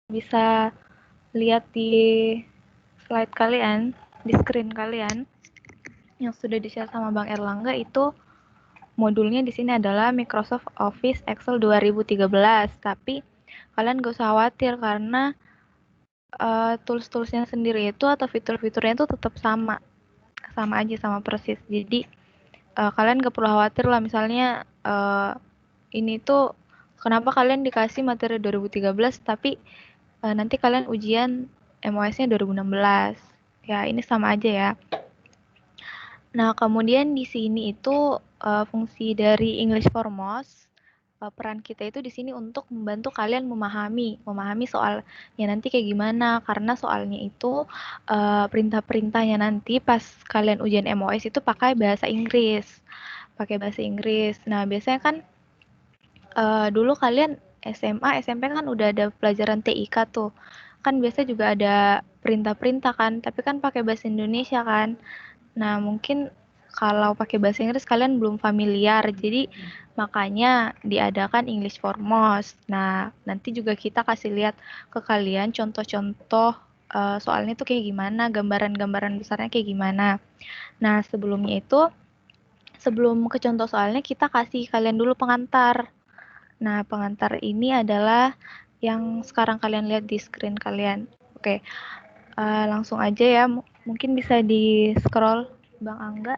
bisa lihat di slide kalian, di screen kalian yang sudah di-share sama Bang Erlangga, itu modulnya di sini adalah Microsoft Office Excel 2013. Tapi kalian gak usah khawatir karena tools-toolsnya sendiri itu atau fitur-fiturnya itu tetap sama aja, sama persis. Jadi kalian gak perlu khawatir lah misalnya ini tuh kenapa kalian dikasih materi 2013 tapi nanti kalian ujian MOS-nya 2016. Ya, ini sama aja ya. Nah, kemudian di sini itu fungsi dari English for Most, peran kita itu di sini untuk membantu kalian memahami soalnya nanti kayak gimana, karena soalnya itu perintah-perintahnya nanti pas kalian ujian MOS itu pakai bahasa Inggris. Nah, biasanya kan dulu kalian SMA, SMP kan udah ada pelajaran TIK tuh. Kan biasa juga ada perintah-perintah kan, tapi kan pakai bahasa Indonesia kan. Nah, mungkin kalau pakai bahasa Inggris kalian belum familiar, jadi makanya diadakan English for Most. Nah, nanti juga kita kasih lihat ke kalian contoh-contoh soalnya tuh kayak gimana, gambaran-gambaran besarnya kayak gimana. Nah, sebelum ke contoh soalnya, kita kasih kalian dulu pengantar. Nah, pengantar ini adalah yang sekarang kalian lihat di screen kalian. Oke, langsung aja ya, mungkin bisa di-scroll Bang Angga.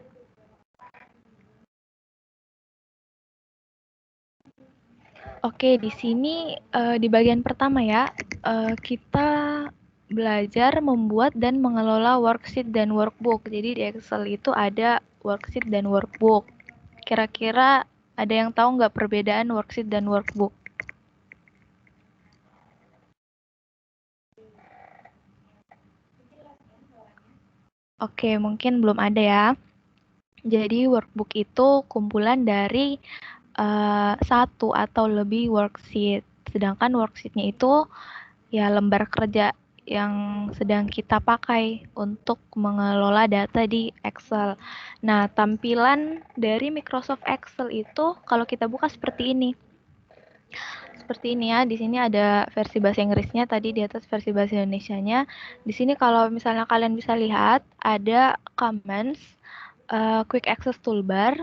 Oke, di sini di bagian pertama ya, kita belajar membuat dan mengelola worksheet dan workbook. Jadi di Excel itu ada worksheet dan workbook. Kira-kira ada yang tahu nggak perbedaan worksheet dan workbook? Oke, mungkin belum ada ya. Jadi workbook itu kumpulan dari satu atau lebih worksheet. Sedangkan worksheetnya itu ya lembar kerja yang sedang kita pakai untuk mengelola data di Excel. Nah, tampilan dari Microsoft Excel itu kalau kita buka seperti ini. Seperti ini ya, di sini ada versi bahasa Inggrisnya, tadi di atas versi bahasa Indonesianya. Di sini kalau misalnya kalian bisa lihat, ada comments, quick access toolbar,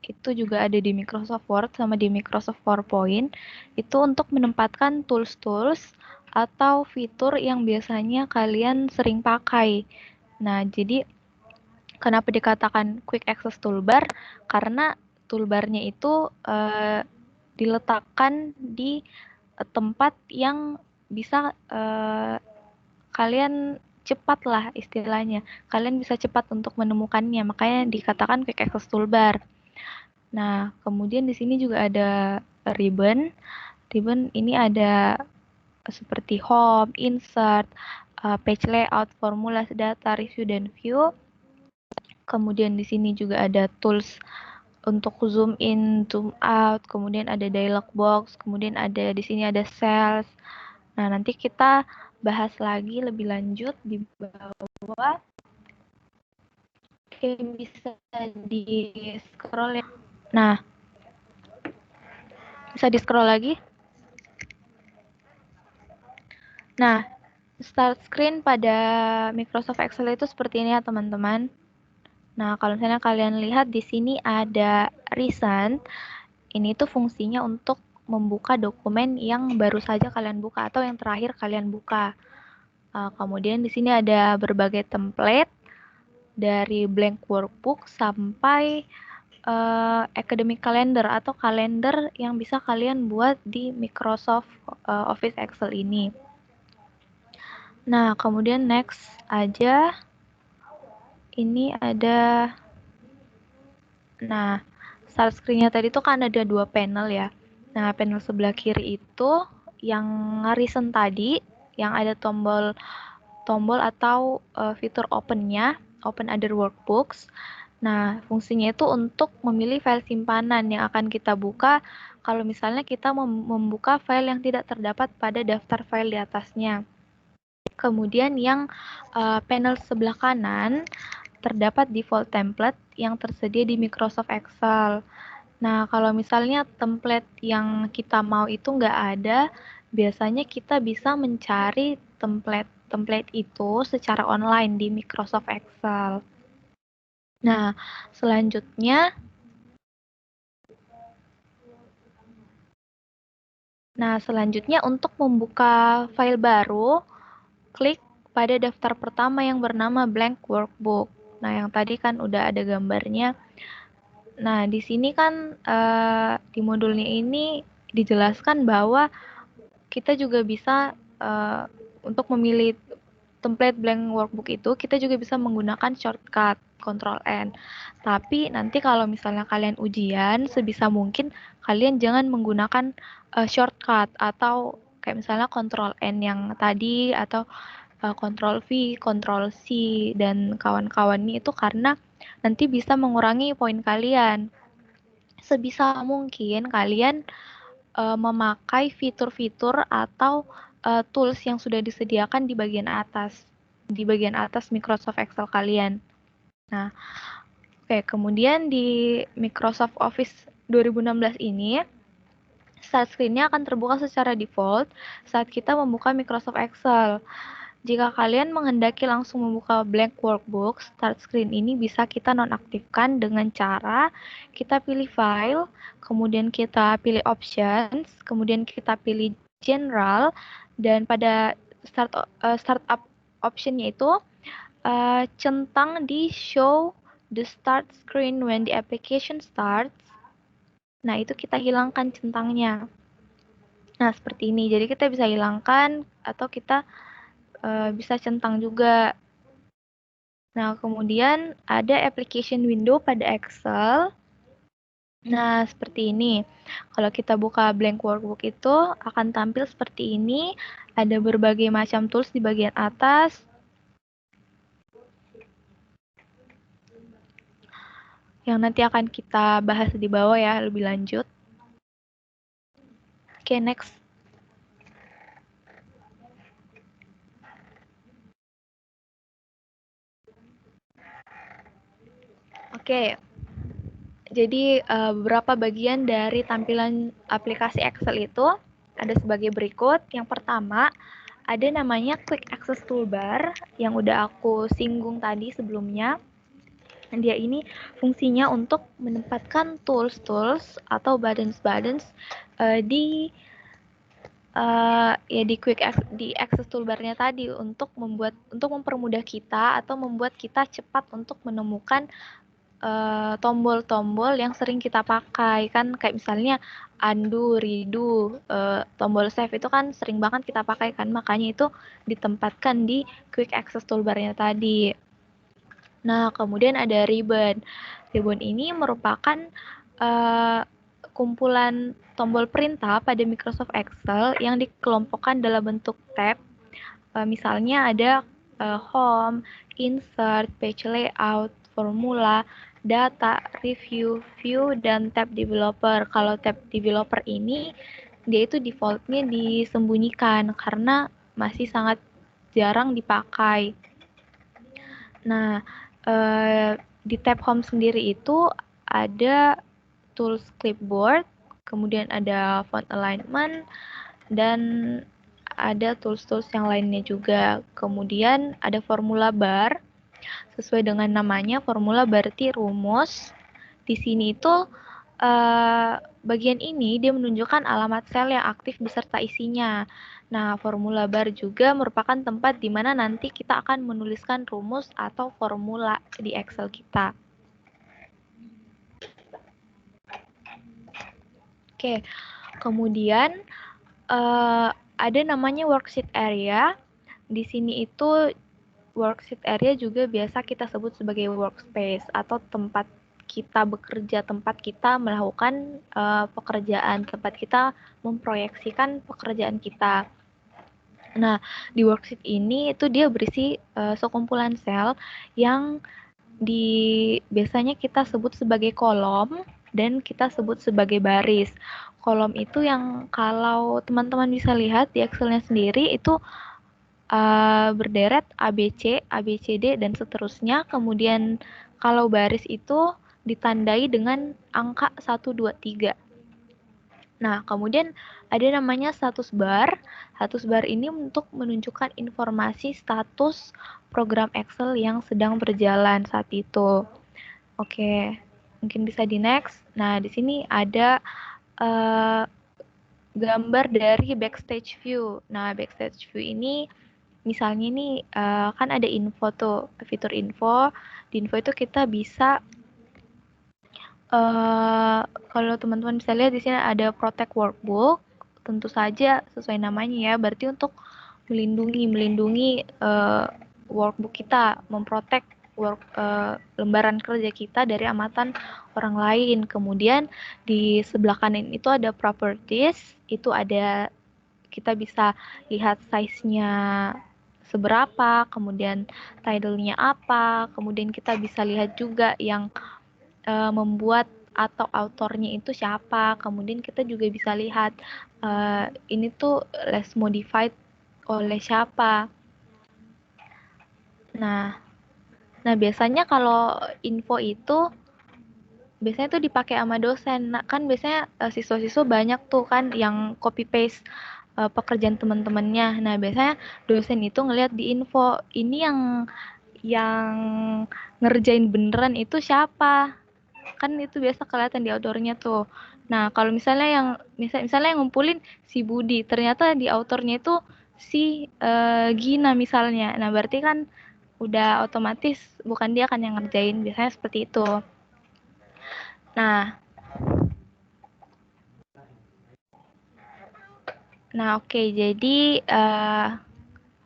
itu juga ada di Microsoft Word sama di Microsoft PowerPoint. Itu untuk menempatkan tools-tools atau fitur yang biasanya kalian sering pakai. Nah, jadi kenapa dikatakan quick access toolbar? Karena toolbarnya itu diletakkan di tempat yang bisa kalian cepat lah istilahnya. Kalian bisa cepat untuk menemukannya, makanya dikatakan quick access toolbar. Nah, kemudian di sini juga ada ribbon. Ribbon ini ada seperti home, insert, page layout, formula, data, review, dan view. Kemudian di sini juga ada tools untuk zoom in, zoom out, kemudian ada dialog box, kemudian ada di sini ada cells. Nah, nanti kita bahas lagi lebih lanjut di bawah. Oke, bisa di scroll ya. Nah, bisa di scroll lagi. Nah, start screen pada Microsoft Excel itu seperti ini ya, teman-teman. Nah, kalau misalnya kalian lihat di sini ada recent, ini tuh fungsinya untuk membuka dokumen yang baru saja kalian buka atau yang terakhir kalian buka. Kemudian di sini ada berbagai template dari blank workbook sampai academic calendar atau kalender yang bisa kalian buat di Microsoft Office Excel ini. Nah, kemudian next aja. Ini ada, nah, start screen-nya tadi tuh kan ada dua panel ya. Nah, panel sebelah kiri itu yang recent tadi, yang ada tombol atau fitur open-nya, open other workbooks. Nah, fungsinya itu untuk memilih file simpanan yang akan kita buka kalau misalnya kita membuka file yang tidak terdapat pada daftar file di atasnya. Kemudian yang panel sebelah kanan terdapat default template yang tersedia di Microsoft Excel. Nah, kalau misalnya template yang kita mau itu nggak ada biasanya kita bisa mencari template itu secara online di Microsoft Excel. Nah, selanjutnya untuk membuka file baru, klik pada daftar pertama yang bernama blank workbook. Nah, yang tadi kan udah ada gambarnya. Nah, di sini kan di modulnya ini dijelaskan bahwa kita juga bisa untuk memilih template blank workbook itu, kita juga bisa menggunakan shortcut Ctrl N. Tapi nanti kalau misalnya kalian ujian, sebisa mungkin kalian jangan menggunakan shortcut atau kayak misalnya Ctrl N yang tadi atau Ctrl V, Ctrl C dan kawan-kawannya itu karena nanti bisa mengurangi poin kalian. Sebisa mungkin kalian memakai fitur-fitur atau tools yang sudah disediakan di bagian atas Microsoft Excel kalian. Nah, oke, kemudian di Microsoft Office 2016 ini start screen-nya akan terbuka secara default saat kita membuka Microsoft Excel. Jika kalian menghendaki langsung membuka blank workbook, start screen ini bisa kita nonaktifkan dengan cara kita pilih file, kemudian kita pilih options, kemudian kita pilih general, dan pada startup optionnya itu centang di show the start screen when the application starts. Nah, itu kita hilangkan centangnya. Nah, seperti ini. Jadi kita bisa hilangkan atau kita bisa centang juga. Nah, kemudian ada application window pada Excel. Nah, seperti ini. Kalau kita buka blank workbook itu akan tampil seperti ini. Ada berbagai macam tools di bagian atas. Yang nanti akan kita bahas di bawah ya, lebih lanjut. Oke, next. Oke, jadi beberapa bagian dari tampilan aplikasi Excel itu ada sebagai berikut. Yang pertama, ada namanya Quick Access Toolbar yang udah aku singgung tadi sebelumnya. Dia ini fungsinya untuk menempatkan tools-tools atau buttons-buttons di access toolbar-nya tadi untuk mempermudah kita atau membuat kita cepat untuk menemukan tombol-tombol yang sering kita pakai kan, kayak misalnya undo, redo, tombol save itu kan sering banget kita pakai kan, makanya itu ditempatkan di quick access toolbar-nya tadi. Nah, kemudian ada ribbon. Ribbon ini merupakan kumpulan tombol perintah pada Microsoft Excel yang dikelompokkan dalam bentuk tab. Misalnya ada home, insert, page layout, formula, data, review, view, dan tab developer. Kalau tab developer ini, dia itu defaultnya disembunyikan karena masih sangat jarang dipakai. Nah, di tab home sendiri itu ada tools clipboard, kemudian ada font alignment, dan ada tools-tools yang lainnya juga. Kemudian ada formula bar. Sesuai dengan namanya, formula berarti rumus. Di sini itu bagian ini dia menunjukkan alamat sel yang aktif beserta isinya. Nah, formula bar juga merupakan tempat di mana nanti kita akan menuliskan rumus atau formula di Excel kita. Oke, kemudian ada namanya worksheet area. Di sini itu worksheet area juga biasa kita sebut sebagai workspace atau tempat kita bekerja, tempat kita melakukan pekerjaan, tempat kita memproyeksikan pekerjaan kita. Nah, di worksheet ini itu dia berisi sekumpulan sel yang biasanya kita sebut sebagai kolom dan kita sebut sebagai baris. Kolom itu yang kalau teman-teman bisa lihat di Excel-nya sendiri itu berderet ABC, ABCD, dan seterusnya. Kemudian kalau baris itu ditandai dengan angka 1, 2, 3. Nah, kemudian ada namanya status bar. Status bar ini untuk menunjukkan informasi status program Excel yang sedang berjalan saat itu. Oke, mungkin bisa di next. Nah, di sini ada gambar dari backstage view. Nah, backstage view ini misalnya nih kan ada info tuh, fitur info. Di info itu kita bisa kalau teman-teman bisa lihat di sini ada protect workbook. Tentu saja sesuai namanya ya, berarti untuk melindungi workbook kita, memprotek lembaran kerja kita dari amatan orang lain. Kemudian di sebelah kanan itu ada properties, itu ada kita bisa lihat size-nya seberapa, kemudian title-nya apa, kemudian kita bisa lihat juga yang membuat atau autornya itu siapa. Kemudian kita juga bisa lihat ini tuh less modified oleh siapa. Nah biasanya kalau info itu biasanya tuh dipakai sama dosen. Nah, kan biasanya siswa-siswa banyak tuh kan yang copy paste pekerjaan teman-temannya. Nah, biasanya dosen itu ngelihat di info ini yang ngerjain beneran itu siapa. Kan itu biasa kelihatan di autornya tuh. Nah, kalau misalnya misalnya yang ngumpulin si Budi, ternyata di autornya itu si Gina misalnya. Nah, berarti kan udah otomatis bukan dia kan yang ngerjain, biasanya seperti itu. Nah, oke. Jadi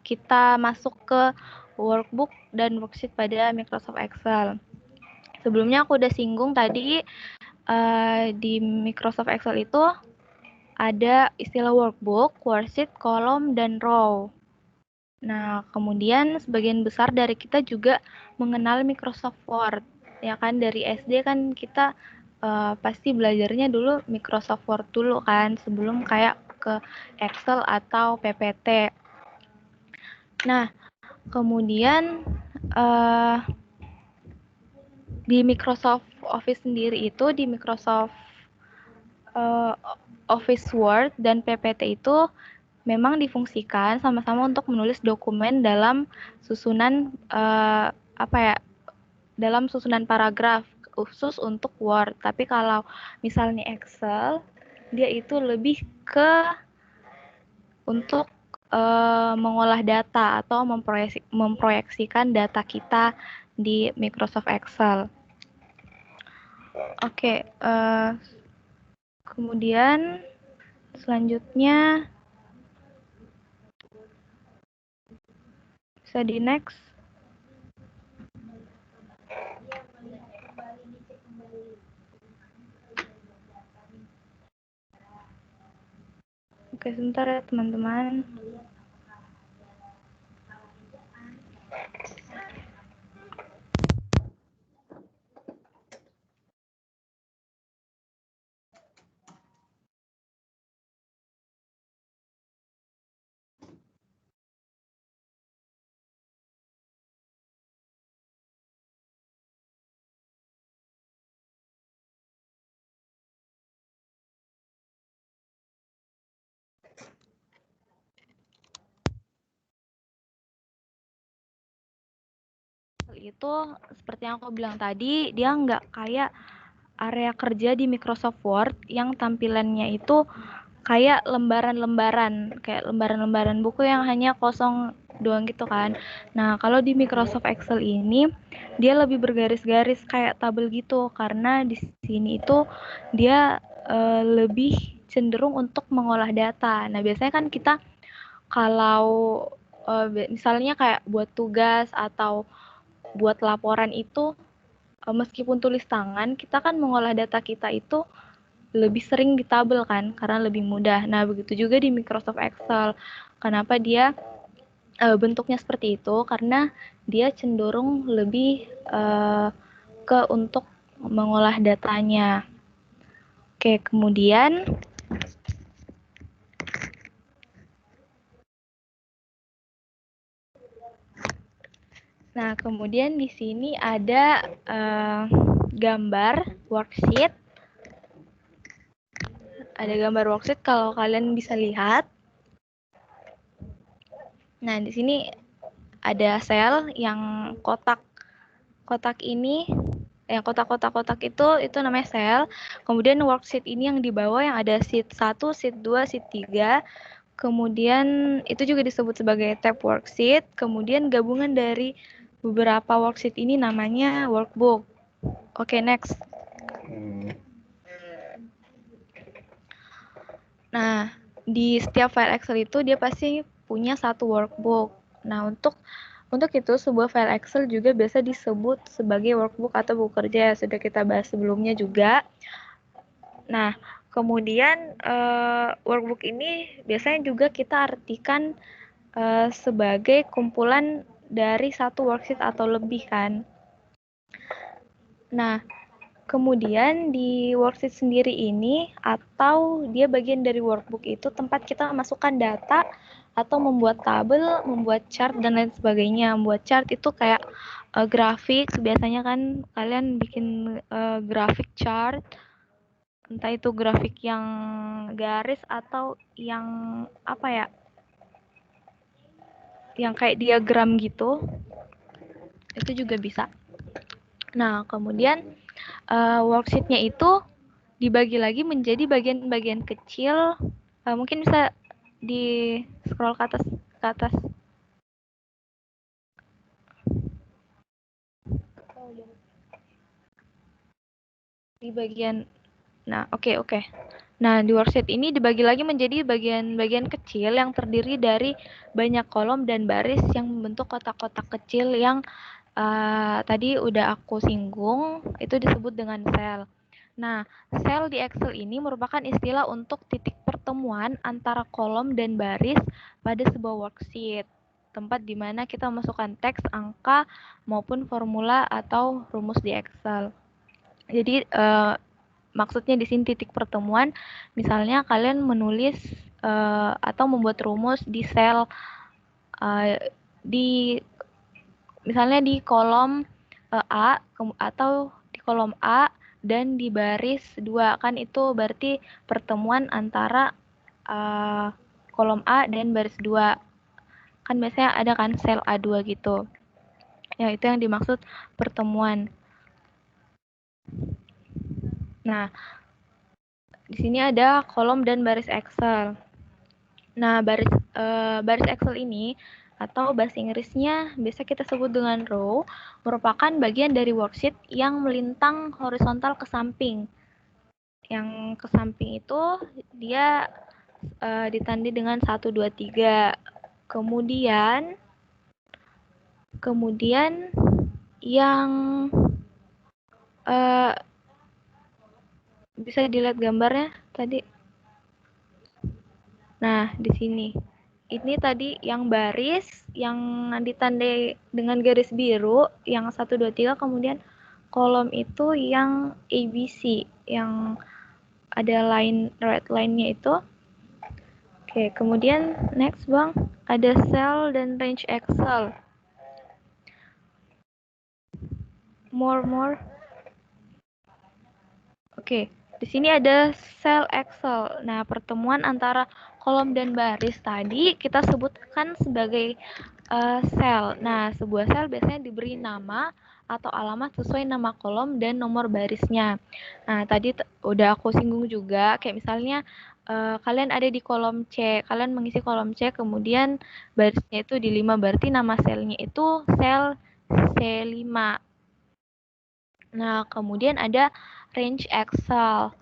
kita masuk ke workbook dan worksheet pada Microsoft Excel. Sebelumnya aku udah singgung tadi di Microsoft Excel itu ada istilah workbook, worksheet, kolom, dan row. Nah, kemudian sebagian besar dari kita juga mengenal Microsoft Word. Ya kan, dari SD kan kita pasti belajarnya dulu Microsoft Word dulu kan, sebelum kayak ke Excel atau PPT. Nah, kemudian di Microsoft Office sendiri itu, di Microsoft Office Word dan PPT itu memang difungsikan sama-sama untuk menulis dokumen dalam susunan dalam susunan paragraf khusus untuk Word. Tapi kalau misalnya Excel, dia itu lebih ke untuk mengolah data atau memproyeksikan data kita di Microsoft Excel. Oke, kemudian selanjutnya bisa di next. Oke, sebentar ya teman-teman. Itu seperti yang aku bilang tadi, dia nggak kayak area kerja di Microsoft Word yang tampilannya itu kayak lembaran-lembaran buku yang hanya kosong doang gitu kan. Nah, kalau di Microsoft Excel ini dia lebih bergaris-garis kayak tabel gitu, karena di sini itu dia lebih cenderung untuk mengolah data. Nah, biasanya kan kita kalau misalnya kayak buat tugas atau buat laporan itu meskipun tulis tangan, kita kan mengolah data kita itu lebih sering di tabel kan, karena lebih mudah. Nah, begitu juga di Microsoft Excel. Kenapa dia bentuknya seperti itu? Karena dia cenderung lebih ke untuk mengolah datanya. Oke, kemudian kemudian di sini ada gambar worksheet. ada gambar worksheet kalau kalian bisa lihat. Nah, di sini ada sel yang kotak ini, yang kotak-kotak itu namanya sel. Kemudian worksheet ini yang di bawah yang ada sheet 1, sheet 2, sheet 3. Kemudian itu juga disebut sebagai tab worksheet. Kemudian gabungan dari beberapa worksheet ini namanya workbook. Oke, next. Nah, di setiap file Excel itu dia pasti punya satu workbook. Nah, untuk itu sebuah file Excel juga biasa disebut sebagai workbook atau buku kerja. Sudah kita bahas sebelumnya juga. Nah, kemudian workbook ini biasanya juga kita artikan sebagai kumpulan dari satu worksheet atau lebih kan. Nah, kemudian di worksheet sendiri ini atau dia bagian dari workbook itu tempat kita masukkan data atau membuat tabel, membuat chart dan lain sebagainya. Membuat chart itu kayak grafik, biasanya kan kalian bikin grafik chart, entah itu grafik yang garis atau yang apa ya, yang kayak diagram gitu, itu juga bisa. Nah, kemudian worksheet-nya itu dibagi lagi menjadi bagian-bagian kecil. Mungkin bisa di scroll ke atas di bagian. Nah, oke. Nah, di worksheet ini dibagi lagi menjadi bagian-bagian kecil yang terdiri dari banyak kolom dan baris yang membentuk kotak-kotak kecil yang tadi udah aku singgung, itu disebut dengan sel. Nah, sel di Excel ini merupakan istilah untuk titik pertemuan antara kolom dan baris pada sebuah worksheet, tempat di mana kita memasukkan teks, angka, maupun formula atau rumus di Excel. Jadi, maksudnya di sini titik pertemuan, misalnya kalian menulis atau membuat rumus di sel di misalnya di kolom A atau di kolom A dan di baris 2, kan itu berarti pertemuan antara kolom A dan baris 2. Kan biasanya ada kan sel A2 gitu. Ya, itu yang dimaksud pertemuan. Nah, di sini ada kolom dan baris Excel. Nah, baris Excel ini atau bahasa Inggrisnya biasa kita sebut dengan row, merupakan bagian dari worksheet yang melintang horizontal ke samping. Yang ke samping itu dia ditandai dengan 1, 2, 3. Kemudian yang bisa dilihat gambarnya tadi. Nah, di sini. Ini tadi yang baris yang ditandai dengan garis biru yang 1, 2, 3, kemudian kolom itu yang ABC yang ada line red line-nya itu. Oke, kemudian next Bang, ada cell dan range Excel. More. Oke, di sini ada cell Excel. Nah, pertemuan antara kolom dan baris tadi kita sebutkan sebagai sel. Nah, sebuah sel biasanya diberi nama atau alamat sesuai nama kolom dan nomor barisnya. Nah, tadi udah aku singgung juga, kayak misalnya kalian ada di kolom C, kalian mengisi kolom C, kemudian barisnya itu di 5, berarti nama selnya itu sel C5. Nah, kemudian ada range Excel.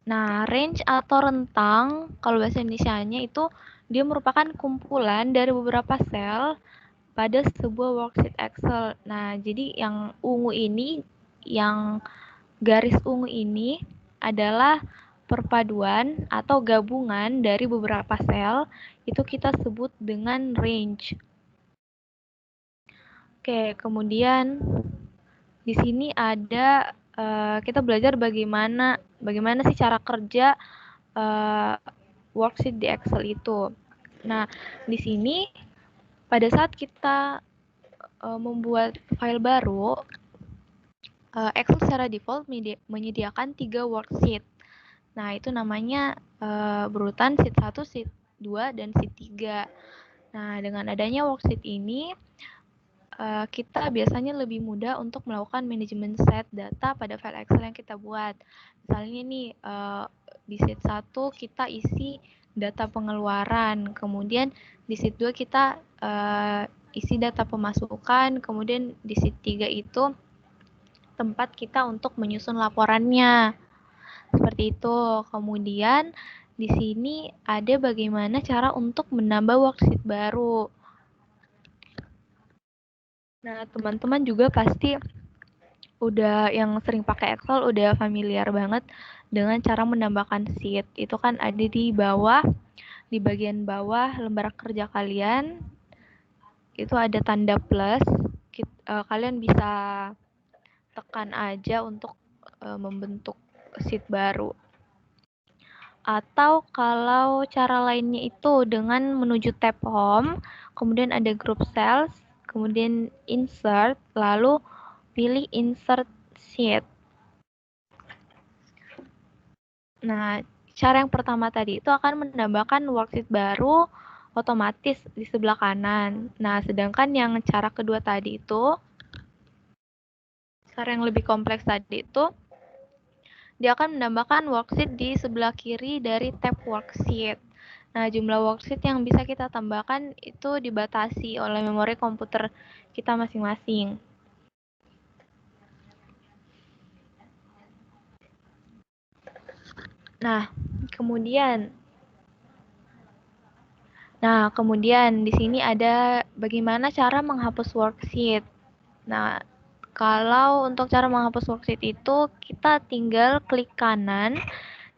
Nah, range atau rentang, kalau bahasa Indonesianya itu dia merupakan kumpulan dari beberapa sel pada sebuah worksheet Excel. Nah, jadi yang ungu ini, yang garis ungu ini adalah perpaduan atau gabungan dari beberapa sel, itu kita sebut dengan range. Oke, kemudian di sini ada kita belajar bagaimana sih cara kerja worksheet di Excel itu. Nah, di sini pada saat kita membuat file baru, Excel secara default menyediakan 3 worksheet. Nah, itu namanya berurutan sheet 1, sheet 2, dan sheet 3. Nah, dengan adanya worksheet ini, kita biasanya lebih mudah untuk melakukan manajemen set data pada file Excel yang kita buat. Misalnya nih, di sheet 1 kita isi data pengeluaran, kemudian di sheet 2 kita isi data pemasukan, kemudian di sheet 3 itu tempat kita untuk menyusun laporannya. Seperti itu. Kemudian di sini ada bagaimana cara untuk menambah worksheet baru. Nah, teman-teman juga pasti udah yang sering pakai Excel udah familiar banget dengan cara menambahkan sheet. Itu kan ada di bawah, di bagian bawah lembar kerja kalian, itu ada tanda plus. Kalian bisa tekan aja untuk membentuk sheet baru. Atau kalau cara lainnya itu dengan menuju tab home, kemudian ada group cells, kemudian insert, lalu pilih insert sheet. Nah, cara yang pertama tadi itu akan menambahkan worksheet baru otomatis di sebelah kanan. Nah, sedangkan yang cara kedua tadi itu, cara yang lebih kompleks tadi itu, dia akan menambahkan worksheet di sebelah kiri dari tab worksheet. Nah, jumlah worksheet yang bisa kita tambahkan itu dibatasi oleh memori komputer kita masing-masing. Nah, kemudian di sini ada bagaimana cara menghapus worksheet. Nah, kalau untuk cara menghapus worksheet itu kita tinggal klik kanan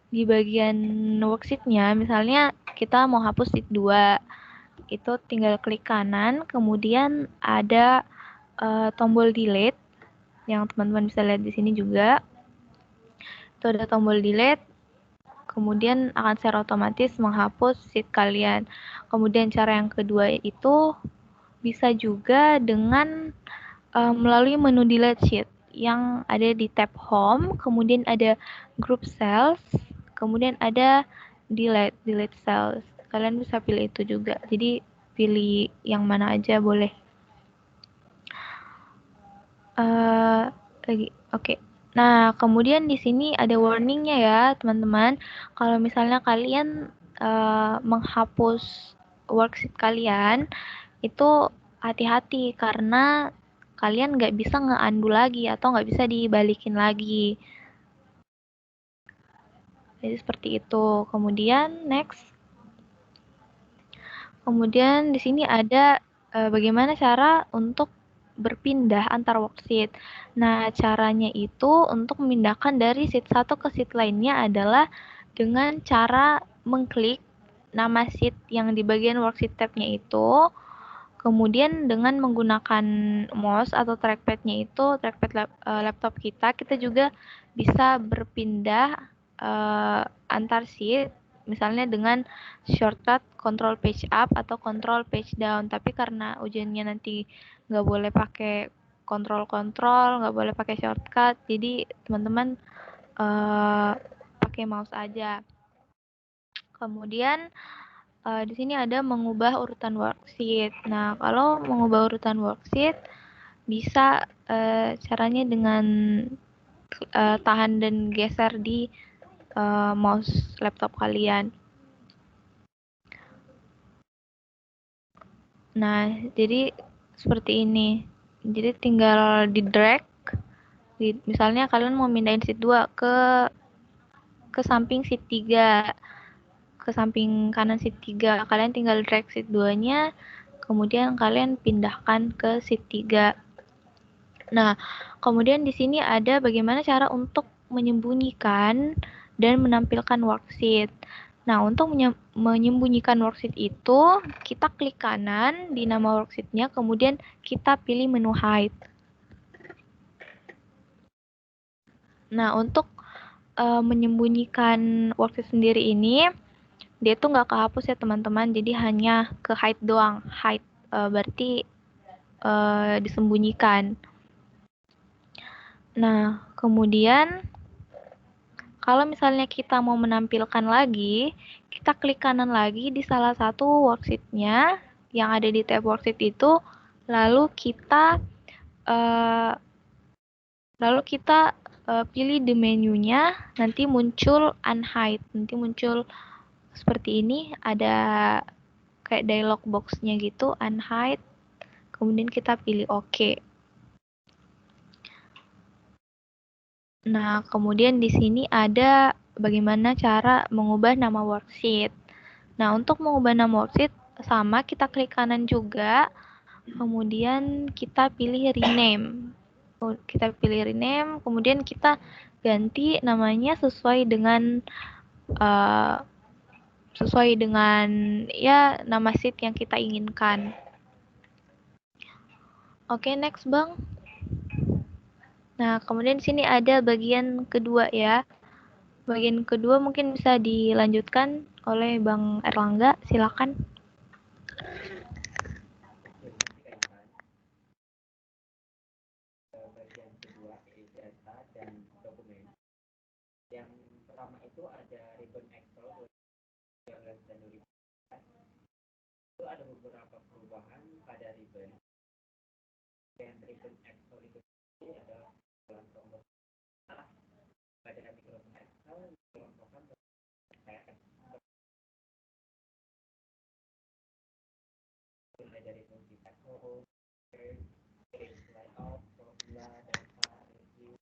di bagian worksheet-nya, misalnya kita mau hapus sheet 2, itu tinggal klik kanan, kemudian ada tombol delete yang teman-teman bisa lihat di sini juga. Itu ada tombol delete, kemudian akan secara otomatis menghapus sheet kalian. Kemudian cara yang kedua itu bisa juga dengan melalui menu delete sheet yang ada di tab home, kemudian ada group cells, kemudian ada delete cells. Kalian bisa pilih itu juga. Jadi pilih yang mana aja boleh. Oke. Nah, kemudian di sini ada warningnya ya, teman-teman. Kalau misalnya kalian menghapus worksheet kalian, itu hati-hati karena kalian nggak bisa nge-undo lagi atau nggak bisa dibalikin lagi. Jadi seperti itu. Kemudian next. Kemudian di sini ada bagaimana cara untuk berpindah antar worksheet. Nah, caranya itu untuk memindahkan dari sheet satu ke sheet lainnya adalah dengan cara mengklik nama sheet yang di bagian worksheet tab-nya itu, kemudian dengan menggunakan mouse atau trackpad-nya itu, trackpad laptop kita, kita juga bisa berpindah antar sheet, misalnya dengan shortcut control page up atau control page down. Tapi karena ujiannya nanti nggak boleh pakai kontrol, nggak boleh pakai shortcut, jadi teman-teman pakai mouse aja. Kemudian di sini ada mengubah urutan worksheet. Nah, kalau mengubah urutan worksheet bisa caranya dengan tahan dan geser di mouse laptop kalian. Nah, jadi seperti ini. Jadi tinggal di drag. Misalnya kalian mau mindahin sheet 2 ke samping sheet 3. Ke samping kanan sheet 3. Kalian tinggal drag sheet 2-nya, kemudian kalian pindahkan ke sheet 3. Nah, kemudian di sini ada bagaimana cara untuk menyembunyikan dan menampilkan worksheet. Nah, untuk menyembunyikan worksheet itu, kita klik kanan di nama worksheet-nya, kemudian kita pilih menu hide. Nah, untuk menyembunyikan worksheet sendiri ini, dia tuh nggak kehapus ya teman-teman, jadi hanya ke hide doang. Hide berarti disembunyikan. Nah, kemudian kalau misalnya kita mau menampilkan lagi, kita klik kanan lagi di salah satu worksheet-nya yang ada di tab worksheet itu, lalu kita pilih the menu-nya, nanti muncul unhide, nanti muncul seperti ini, ada kayak dialog box-nya gitu, unhide, kemudian kita pilih OK. Nah, kemudian di sini ada bagaimana cara mengubah nama worksheet. Nah, untuk mengubah nama worksheet, sama kita klik kanan juga, kemudian kita pilih rename. Kita pilih rename, kemudian kita ganti namanya sesuai dengan ya nama sheet yang kita inginkan. Oke, next Bang. Nah, kemudian di sini ada bagian kedua ya. Bagian kedua mungkin bisa dilanjutkan oleh Bang Erlangga, silakan. Bagian kedua yaitu data dan dokumen. Yang pertama itu ada ribbon Excel 2019 dan 2019. Itu ada beberapa perubahan pada ribbon. Dan ribbon Excel itu adalah dalam tombol pada Microsoft Excel dikelompokkan mulai dari fungsi home, page layout, formula, data, review.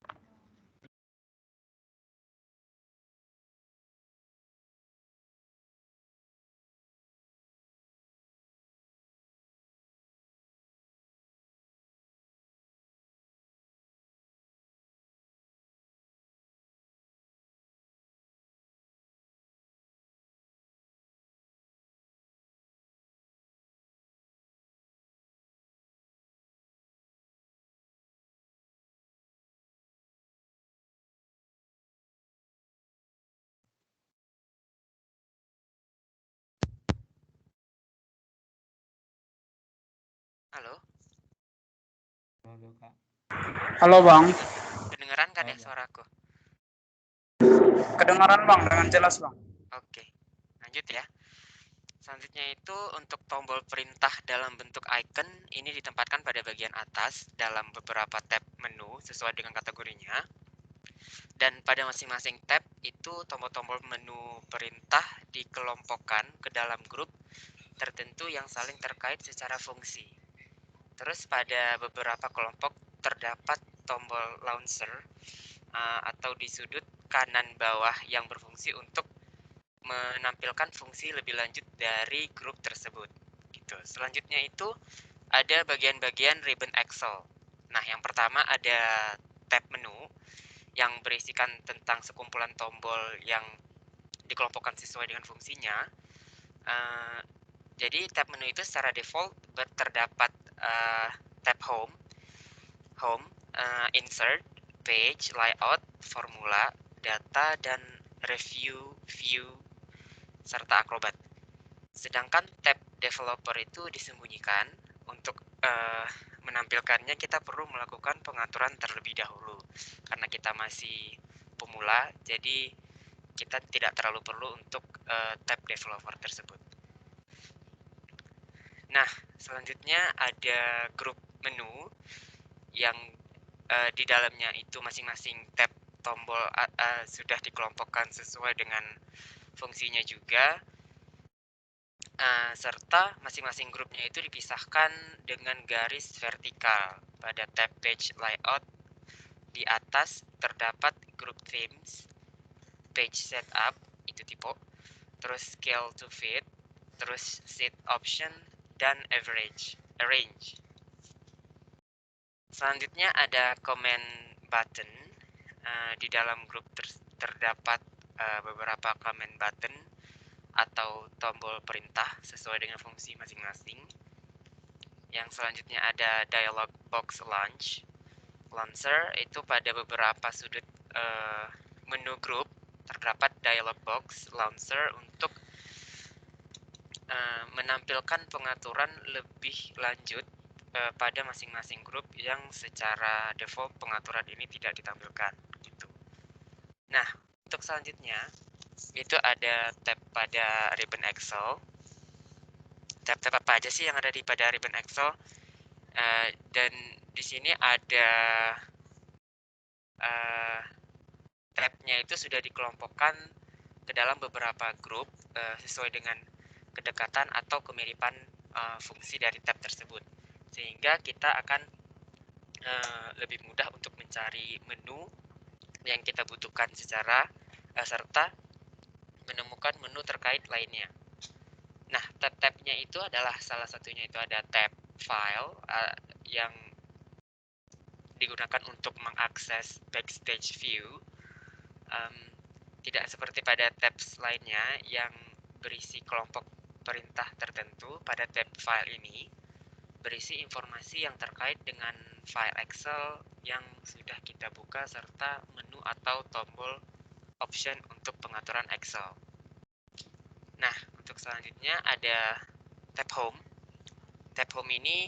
Halo? Halo, Kak. Halo, Bang. Kedengeran kan ya suaraku? Kedengaran, Bang, dengan jelas, Bang. Oke, lanjut ya. Selanjutnya itu untuk tombol perintah dalam bentuk icon, ini ditempatkan pada bagian atas dalam beberapa tab menu sesuai dengan kategorinya. Dan pada masing-masing tab itu tombol-tombol menu perintah dikelompokkan ke dalam grup tertentu yang saling terkait secara fungsi. Terus pada beberapa kelompok terdapat tombol launcher atau di sudut kanan bawah yang berfungsi untuk menampilkan fungsi lebih lanjut dari grup tersebut. Gitu. Selanjutnya itu ada bagian-bagian ribbon Excel. Nah, yang pertama ada tab menu yang berisikan tentang sekumpulan tombol yang dikelompokkan sesuai dengan fungsinya. Jadi tab menu itu secara default terdapat tab home, insert, page, layout, formula, data, dan review, view, serta Acrobat. Sedangkan tab developer itu disembunyikan. Untuk menampilkannya kita perlu melakukan pengaturan terlebih dahulu. Karena kita masih pemula, jadi kita tidak terlalu perlu untuk tab developer tersebut. Nah, selanjutnya ada grup menu yang di dalamnya itu masing-masing tab tombol sudah dikelompokkan sesuai dengan fungsinya juga, serta masing-masing grupnya itu dipisahkan dengan garis vertikal. Pada tab page layout di atas terdapat grup themes, page setup itu tipe, terus scale to fit, terus sheet option, dan arrange. Selanjutnya ada comment button. Di dalam grup terdapat beberapa comment button atau tombol perintah sesuai dengan fungsi masing-masing. Yang selanjutnya ada dialog box launcher, itu pada beberapa sudut menu grup terdapat dialog box launcher untuk menampilkan pengaturan lebih lanjut pada masing-masing grup yang secara default pengaturan ini tidak ditampilkan gitu. Nah, Untuk selanjutnya itu ada tab pada ribbon Excel. Tab-tab apa aja sih yang ada di pada ribbon Excel? Dan di sini ada tabnya itu sudah dikelompokkan ke dalam beberapa grup sesuai dengan kedekatan atau kemiripan fungsi dari tab tersebut, sehingga kita akan lebih mudah untuk mencari menu yang kita butuhkan serta menemukan menu terkait lainnya. Nah, tab-tabnya itu adalah salah satunya itu ada tab file yang digunakan untuk mengakses backstage view. Tidak seperti pada tabs lainnya yang berisi kelompok perintah tertentu. Pada tab file ini berisi informasi yang terkait dengan file Excel yang sudah kita buka serta menu atau tombol option untuk pengaturan Excel. Nah, untuk selanjutnya ada tab home. Tab home ini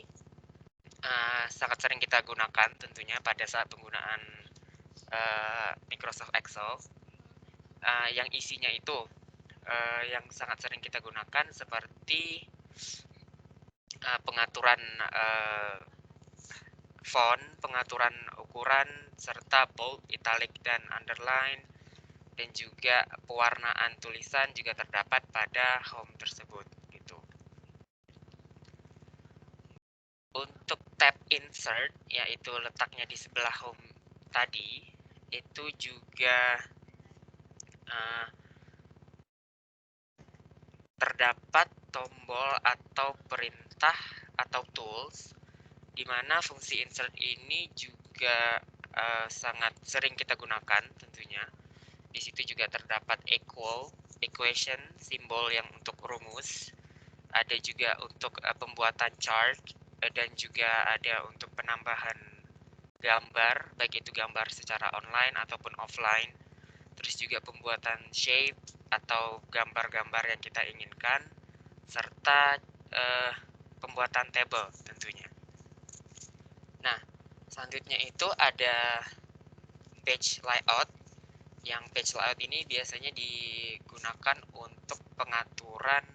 sangat sering kita gunakan tentunya pada saat penggunaan Microsoft Excel, yang isinya itu yang sangat sering kita gunakan seperti pengaturan font, pengaturan ukuran, serta bold, italic, dan underline, dan juga pewarnaan tulisan juga terdapat pada home tersebut gitu. Untuk tab insert, yaitu letaknya di sebelah home tadi, itu juga terdapat tombol atau perintah atau tools di mana fungsi insert ini juga sangat sering kita gunakan tentunya. Di situ juga terdapat equation, simbol yang untuk rumus, ada juga untuk pembuatan chart, dan juga ada untuk penambahan gambar, baik itu gambar secara online ataupun offline. Terus juga pembuatan shape atau gambar-gambar yang kita inginkan, serta pembuatan table tentunya. Nah, selanjutnya itu ada page layout. Yang page layout ini biasanya digunakan untuk pengaturan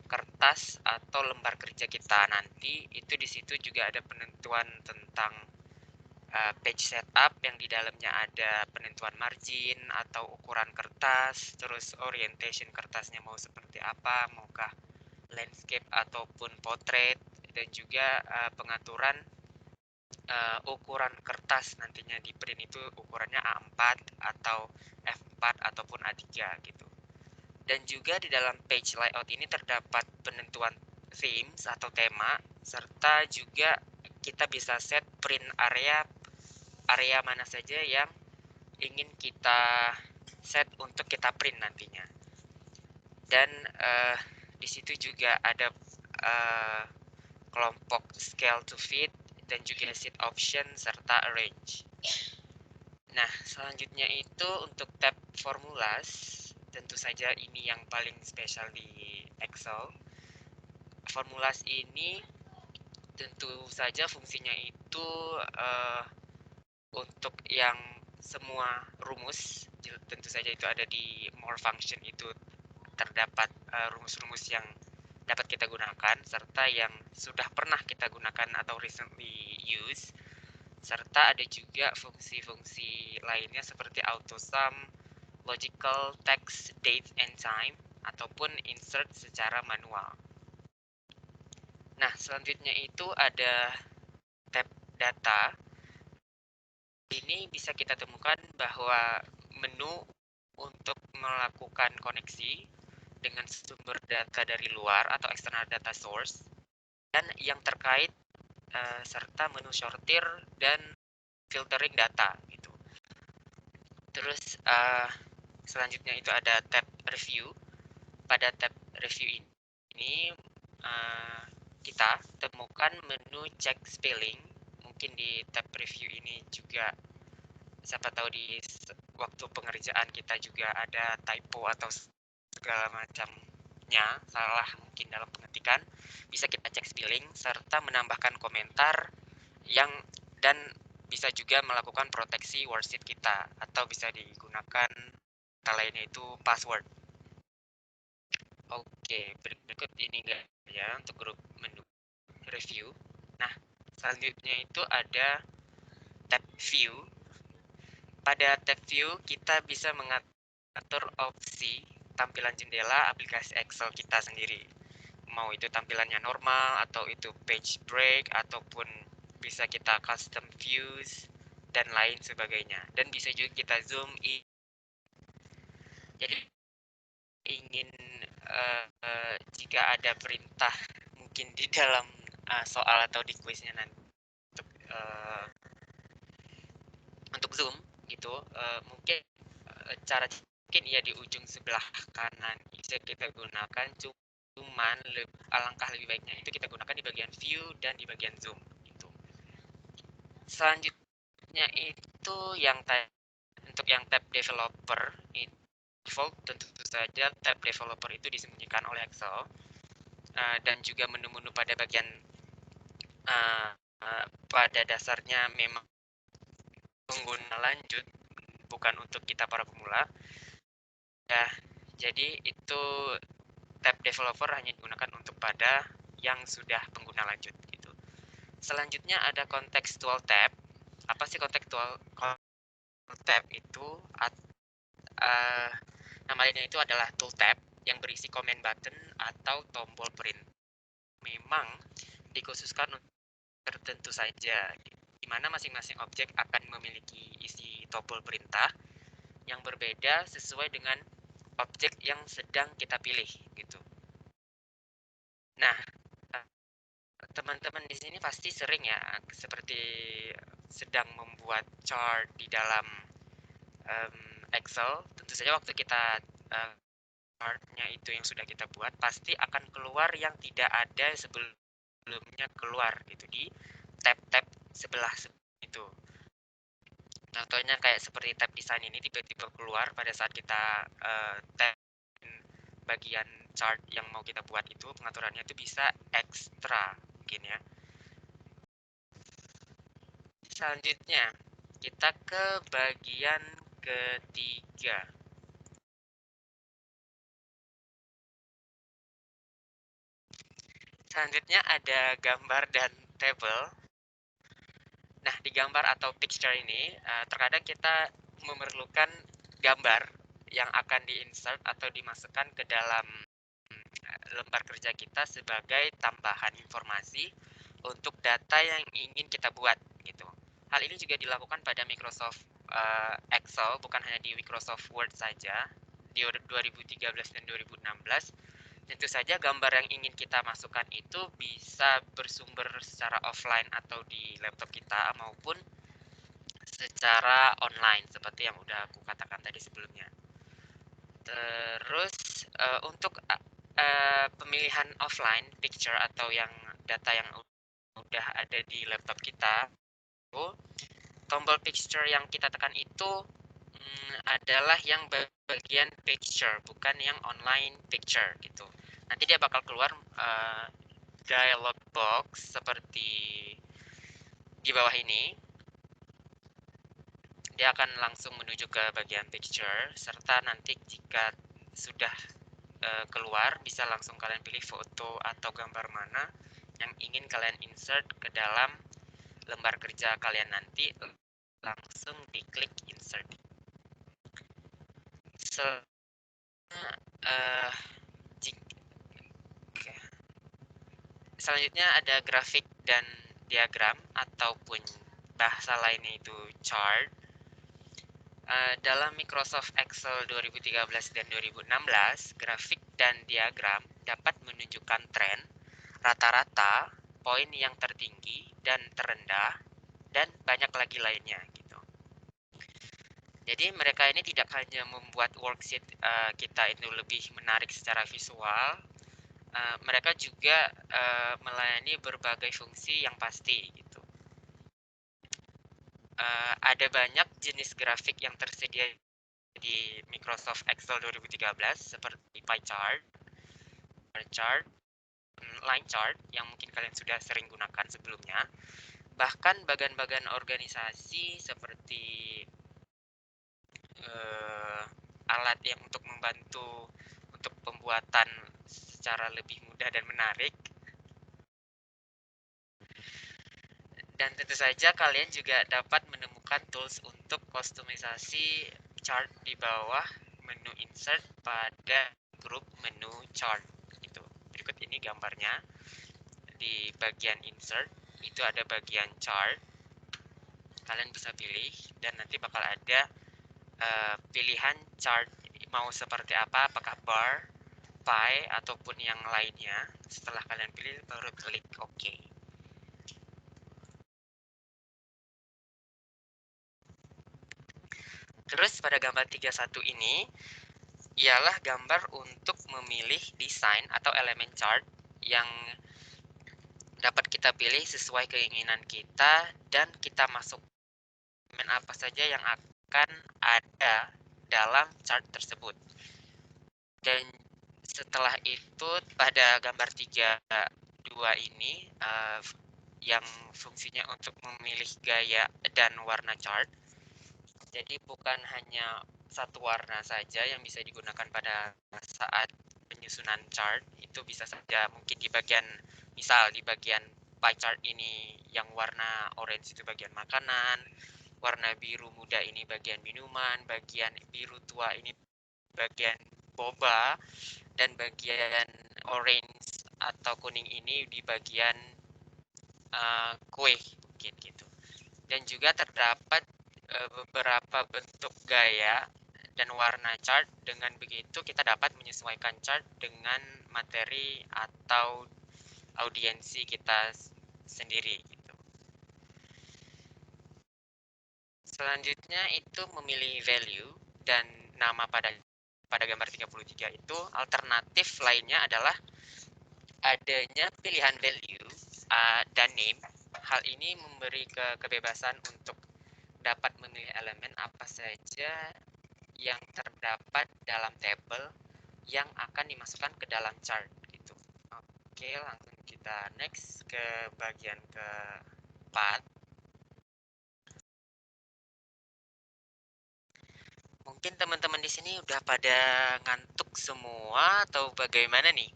kertas atau lembar kerja kita nanti. Itu di situ juga ada penentuan tentang page setup yang di dalamnya ada penentuan margin atau ukuran kertas, terus orientation kertasnya mau seperti apa, maukah landscape ataupun portrait, dan juga pengaturan ukuran kertas nantinya di print itu ukurannya A4 atau F4 ataupun A3 gitu. Dan juga di dalam page layout ini terdapat penentuan themes atau tema, serta juga kita bisa set print area mana saja yang ingin kita set untuk kita print nantinya. Dan di situ juga ada kelompok scale to fit dan juga sheet option serta arrange. Nah, selanjutnya itu untuk tab formulas, tentu saja ini yang paling spesial di Excel. Formulas ini tentu saja fungsinya itu untuk yang semua rumus, tentu saja itu ada di more function, itu terdapat rumus-rumus yang dapat kita gunakan, serta yang sudah pernah kita gunakan atau recently use, serta ada juga fungsi-fungsi lainnya seperti auto sum, logical, text, date, and time, ataupun insert secara manual. Nah, selanjutnya itu ada tab data. Ini bisa kita temukan bahwa menu untuk melakukan koneksi dengan sumber data dari luar atau external data source, dan yang terkait serta menu sortir dan filtering data gitu. Terus selanjutnya itu ada tab review. Pada tab review ini kita temukan menu check spelling. Mungkin di tab review ini juga siapa tahu di waktu pengerjaan kita juga ada typo atau segala macamnya salah mungkin dalam pengetikan, bisa kita cek spelling serta menambahkan komentar dan bisa juga melakukan proteksi worksheet kita, atau bisa digunakan kata lainnya itu password. Oke, berikut ini guys ya untuk grup menu review. Nah, selanjutnya itu ada tab view. Pada tab view kita bisa mengatur opsi tampilan jendela aplikasi Excel kita sendiri. Mau itu tampilannya normal atau itu page break ataupun bisa kita custom views dan lain sebagainya. Dan bisa juga kita zoom in. Jadi ingin jika ada perintah mungkin di dalam soal atau di kuisnya nanti untuk zoom gitu, mungkin cara mungkin ya di ujung sebelah kanan bisa kita gunakan, cuman alangkah lebih baiknya itu kita gunakan di bagian view dan di bagian zoom gitu. Selanjutnya itu yang untuk yang tab developer default tentu saja tab developer itu disembunyikan oleh Excel, dan juga menu-menu pada bagian pada dasarnya memang pengguna lanjut, bukan untuk kita para pemula ya. Jadi itu tab developer hanya digunakan untuk pada yang sudah pengguna lanjut gitu. Selanjutnya ada contextual tab. Apa sih contextual tab itu? Nama lainnya itu adalah tool tab yang berisi comment button atau tombol print. Memang dikhususkan untuk tertentu saja, di mana masing-masing objek akan memiliki isi tombol perintah yang berbeda sesuai dengan objek yang sedang kita pilih gitu. Nah, teman-teman di sini pasti sering ya seperti sedang membuat chart di dalam Excel. Tentu saja waktu kita chartnya itu yang sudah kita buat pasti akan keluar yang tidak ada sebelumnya keluar gitu di tab-tab sebelah itu. Contohnya kayak seperti tab desain ini tiba-tiba keluar pada saat kita tab bagian chart yang mau kita buat itu, pengaturannya itu bisa ekstra mungkin ya. Selanjutnya kita ke bagian ketiga. Selanjutnya ada gambar dan table. Nah, di gambar atau picture ini terkadang kita memerlukan gambar yang akan diinsert atau dimasukkan ke dalam lembar kerja kita sebagai tambahan informasi untuk data yang ingin kita buat gitu. Hal ini juga dilakukan pada Microsoft Excel, bukan hanya di Microsoft Word saja. Di 2013 dan 2016 tentu saja gambar yang ingin kita masukkan itu bisa bersumber secara offline atau di laptop kita maupun secara online seperti yang udah aku katakan tadi sebelumnya. Terus untuk pemilihan offline picture atau yang data yang udah ada di laptop kita, tombol picture yang kita tekan itu adalah yang bagian picture, bukan yang online picture gitu. Nanti dia bakal keluar dialog box seperti di bawah ini. Dia akan langsung menuju ke bagian picture, serta nanti jika sudah keluar bisa langsung kalian pilih foto atau gambar mana yang ingin kalian insert ke dalam lembar kerja kalian nanti, langsung diklik insert. Selanjutnya ada grafik dan diagram ataupun bahasa lainnya itu chart. Dalam Microsoft Excel 2013 dan 2016, grafik dan diagram dapat menunjukkan tren, rata-rata, poin yang tertinggi dan terendah, dan banyak lagi lainnya gitu. Jadi mereka ini tidak hanya membuat worksheet kita itu lebih menarik secara visual, mereka juga melayani berbagai fungsi yang pasti gitu. Ada banyak jenis grafik yang tersedia di Microsoft Excel 2013 seperti pie chart, bar chart, line chart yang mungkin kalian sudah sering gunakan sebelumnya. Bahkan bagian-bagian organisasi seperti alat yang untuk membantu untuk pembuatan secara lebih mudah dan menarik. Dan tentu saja kalian juga dapat menemukan tools untuk kustomisasi chart di bawah menu insert pada grup menu chart. Gitu. Berikut ini gambarnya. Di bagian insert itu ada bagian chart. Kalian bisa pilih dan nanti bakal ada pilihan chart mau seperti apa, apakah bar, pie, ataupun yang lainnya. Setelah kalian pilih baru klik OK. Terus pada gambar 31 ini ialah gambar untuk memilih desain atau elemen chart yang dapat kita pilih sesuai keinginan kita dan kita masuk elemen apa saja yang akan ada dalam chart tersebut. Dan setelah itu pada gambar 32 ini yang fungsinya untuk memilih gaya dan warna chart. Jadi bukan hanya satu warna saja yang bisa digunakan pada saat penyusunan chart. Itu bisa saja mungkin di bagian, misal di bagian pie chart ini yang warna orange itu bagian makanan, warna biru muda ini bagian minuman, bagian biru tua ini bagian boba, dan bagian orange atau kuning ini di bagian kue mungkin gitu. Dan juga terdapat beberapa bentuk gaya dan warna chart. Dengan begitu kita dapat menyesuaikan chart dengan materi atau audiensi kita sendiri gitu. Selanjutnya itu memilih value dan nama pada gambar 33 itu. Alternatif lainnya adalah adanya pilihan value dan name. Hal ini memberi kebebasan untuk dapat memilih elemen apa saja yang terdapat dalam tabel yang akan dimasukkan ke dalam chart gitu. Oke, langsung kita next ke bagian keempat. Mungkin teman-teman di sini udah pada ngantuk semua atau bagaimana nih?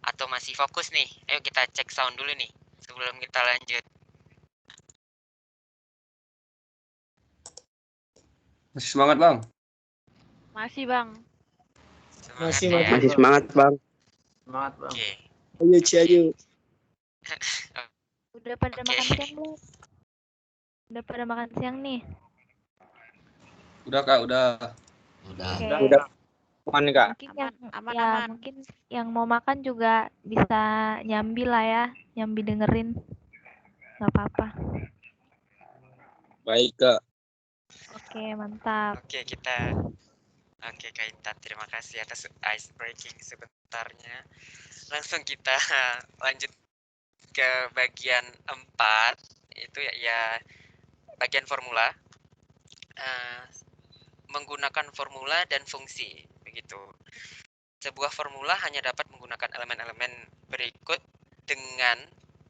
Atau masih fokus nih? Ayo kita cek sound dulu nih sebelum kita lanjut. Masih semangat, Bang? Masih, Bang. Semangat Masih, ya. masih semangat, Bang. Semangat, Bang. Oke. Ayo, ayo. Udah pada Oke. makan siang belum? Udah pada makan siang nih? Udah, Kak, udah. Oke. Udah. Aman, Kak. Mungkin Aman, yang aman. mungkin yang mau makan juga bisa nyambi lah ya, nyambi dengerin. Nggak apa-apa. Baik, Kak. Oke, mantap. Oke, Kak Intan, terima kasih atas ice breaking sebentarnya. Langsung kita lanjut ke bagian 4, itu ya bagian formula. Menggunakan formula dan fungsi, begitu. Sebuah formula hanya dapat menggunakan elemen-elemen berikut dengan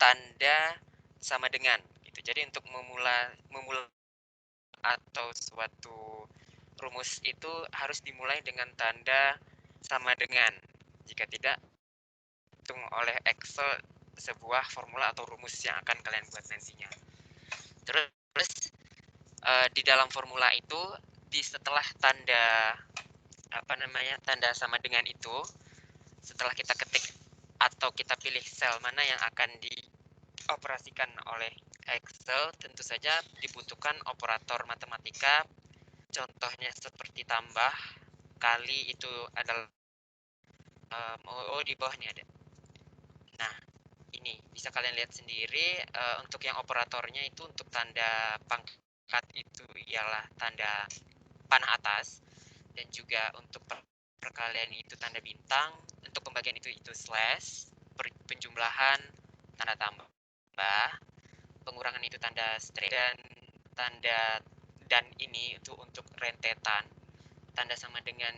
tanda sama dengan, gitu. Jadi untuk memulai atau suatu rumus itu harus dimulai dengan tanda sama dengan. Jika tidak, hitung oleh Excel sebuah formula atau rumus yang akan kalian buat nantinya. Terus di dalam formula itu, di setelah tanda tanda sama dengan itu, setelah kita ketik atau kita pilih sel mana yang akan dioperasikan oleh Excel, tentu saja dibutuhkan operator matematika. Contohnya seperti tambah, kali, itu adalah di bawah ini ada. Nah, ini bisa kalian lihat sendiri. Untuk yang operatornya itu untuk tanda pangkat itu ialah tanda panah atas, dan juga untuk perkalian itu tanda bintang, untuk pembagian itu slash, penjumlahan tanda tambah, pengurangan itu tanda straight, dan ini itu untuk rentetan. Tanda sama dengan